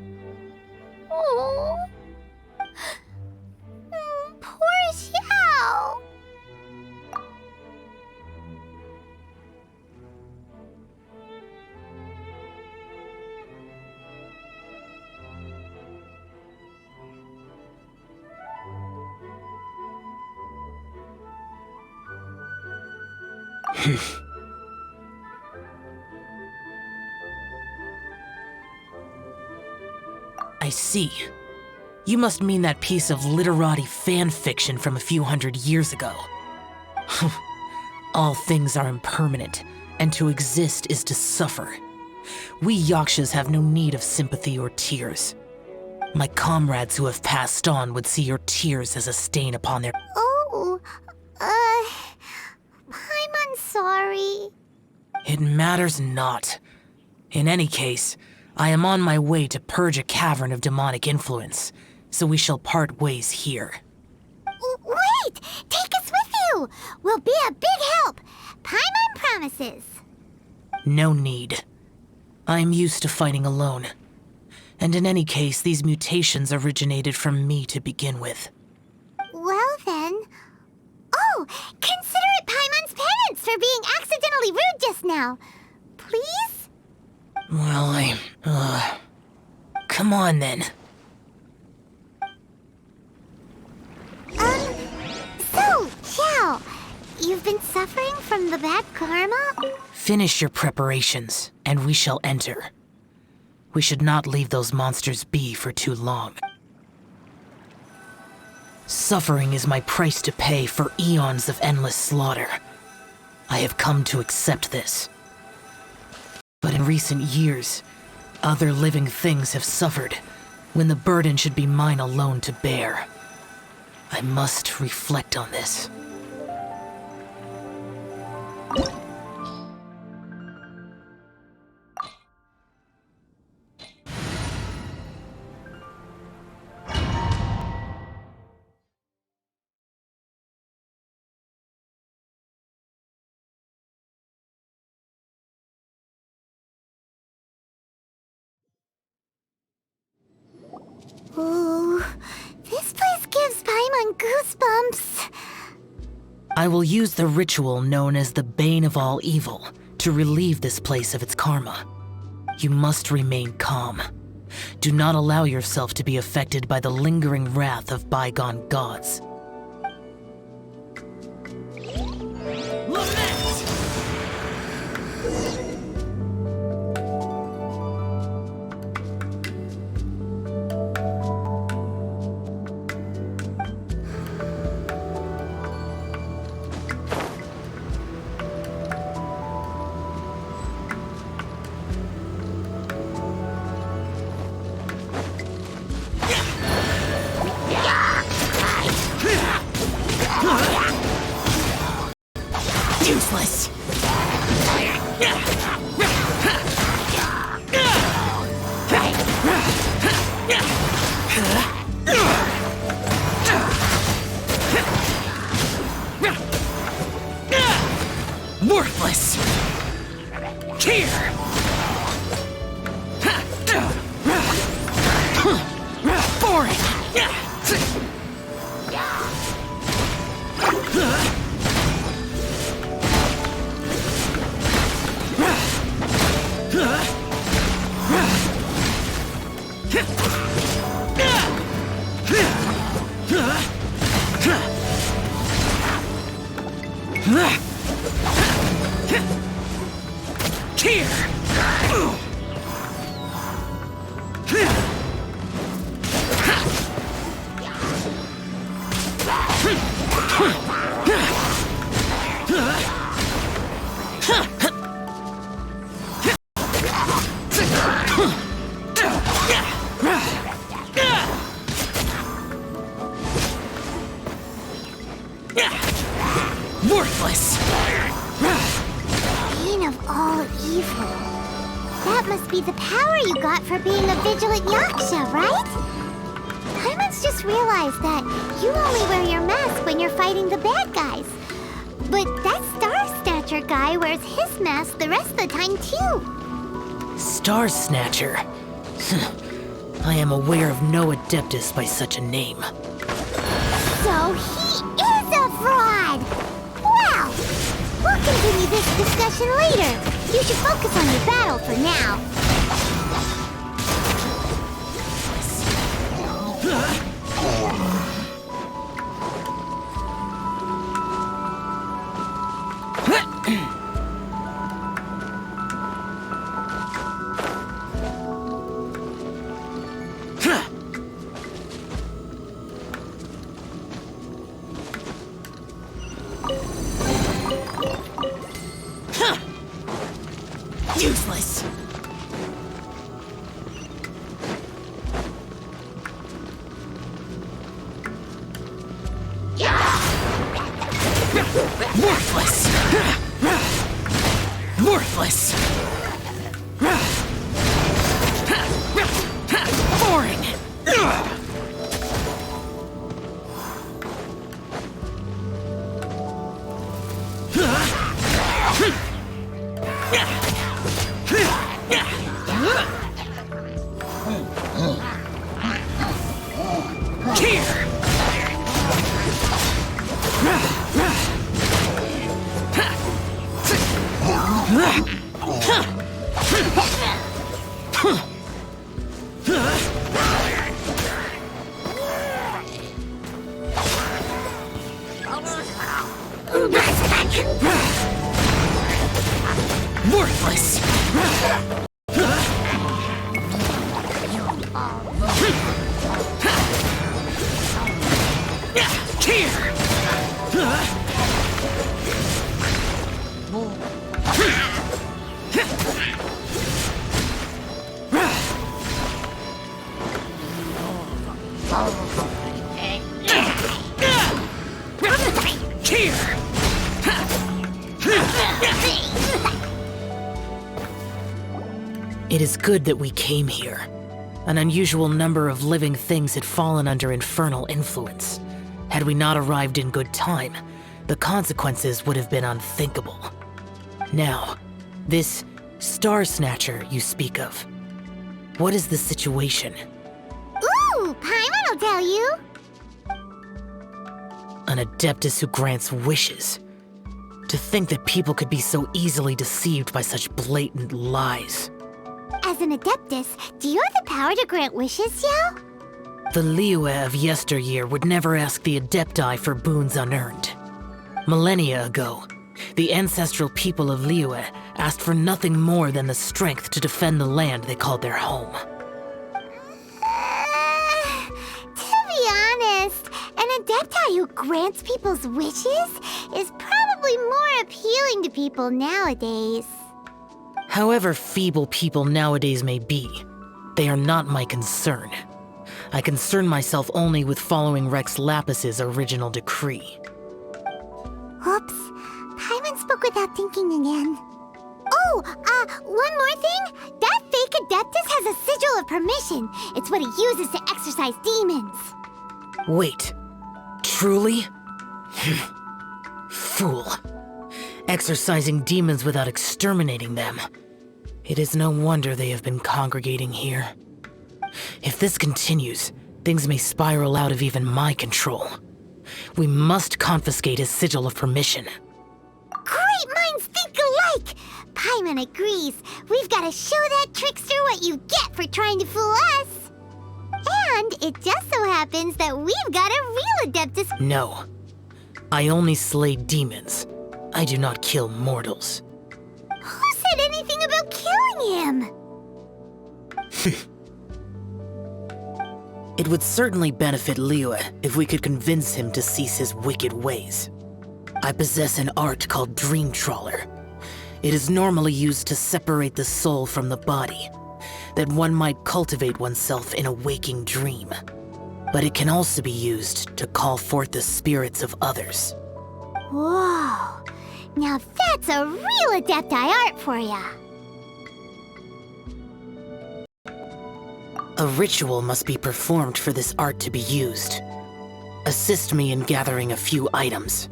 Oh... Poor Xiao! I see. You must mean that piece of literati fan fiction from a few hundred years ago. All things are impermanent, and to exist is to suffer. We Yakshas have no need of sympathy or tears. My comrades who have passed on would see your tears as a stain upon their... Oh, I'm sorry. It matters not. In any case, I am on my way to purge a cavern of demonic influence, so we shall part ways here. Wait! Take us with you! We'll be a big help! Paimon promises! No need. I am used to fighting alone. And in any case, these mutations originated from me to begin with. Well then... Oh! Consider it Paimon's penance for being accidentally rude just now. Please? Well, come on then. So, Xiao, you've been suffering from the bad karma? Finish your preparations, and we shall enter. We should not leave those monsters be for too long. Suffering is my price to pay for eons of endless slaughter. I have come to accept this. But in recent years, other living things have suffered, when the burden should be mine alone to bear. I must reflect on this. Ooh, this place gives Paimon goosebumps. I will use the ritual known as the Bane of All Evil to relieve this place of its karma. You must remain calm. Do not allow yourself to be affected by the lingering wrath of bygone gods. Useless. Worthless. Here. Boring. Worthless. Bane of all evil. That must be the power you got for being a vigilant yaksha, right? Paimon's just realized that you only wear your mask when you're fighting the bad guys. But that Star Snatcher guy wears his mask the rest of the time, too. Star Snatcher. I am aware of no Adeptus by such a name. So he is a fraud! Well, we'll continue this discussion later. You should focus on your battle for now. Useless. Worthless. Worthless. Boring. Worthless. Here! It is good that we came here. An unusual number of living things had fallen under infernal influence. Had we not arrived in good time, the consequences would have been unthinkable. Now, this Star Snatcher you speak of, what is the situation? Ooh, Paimon will tell you. An Adeptus who grants wishes. To think that people could be so easily deceived by such blatant lies. As an Adeptus, do you have the power to grant wishes, Xiao? The Liyue of yesteryear would never ask the Adepti for boons unearned. Millennia ago, the ancestral people of Liyue asked for nothing more than the strength to defend the land they called their home. To be honest, an Adepti who grants people's wishes is probably more appealing to people nowadays. However feeble people nowadays may be, they are not my concern. I concern myself only with following Rex Lapis's original decree. Oops, Paimon spoke without thinking again. Oh, one more thing. That fake Adeptus has a sigil of permission. It's what he uses to exorcise demons. Wait, truly? Fool. Exorcising demons without exterminating them. It is no wonder they have been congregating here. If this continues, things may spiral out of even my control. We must confiscate his sigil of permission. Great minds think alike! Paimon agrees. We've got to show that trickster what you get for trying to fool us. And it just so happens that we've got a real Adeptus. No. I only slay demons. I do not kill mortals. Who said anything about killing him? It would certainly benefit Liyue if we could convince him to cease his wicked ways. I possess an art called Dream Trawler. It is normally used to separate the soul from the body, that one might cultivate oneself in a waking dream. But it can also be used to call forth the spirits of others. Whoa, now that's a real Adepti art for ya. A ritual must be performed for this art to be used. Assist me in gathering a few items.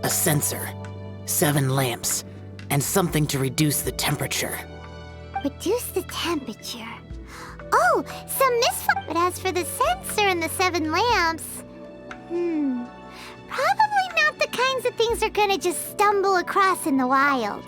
A censer, 7 lamps, and something to reduce the temperature. Reduce the temperature. Oh, some misfire. But as for the censer and the 7 lamps, probably not the kinds of things they're gonna just stumble across in the wild.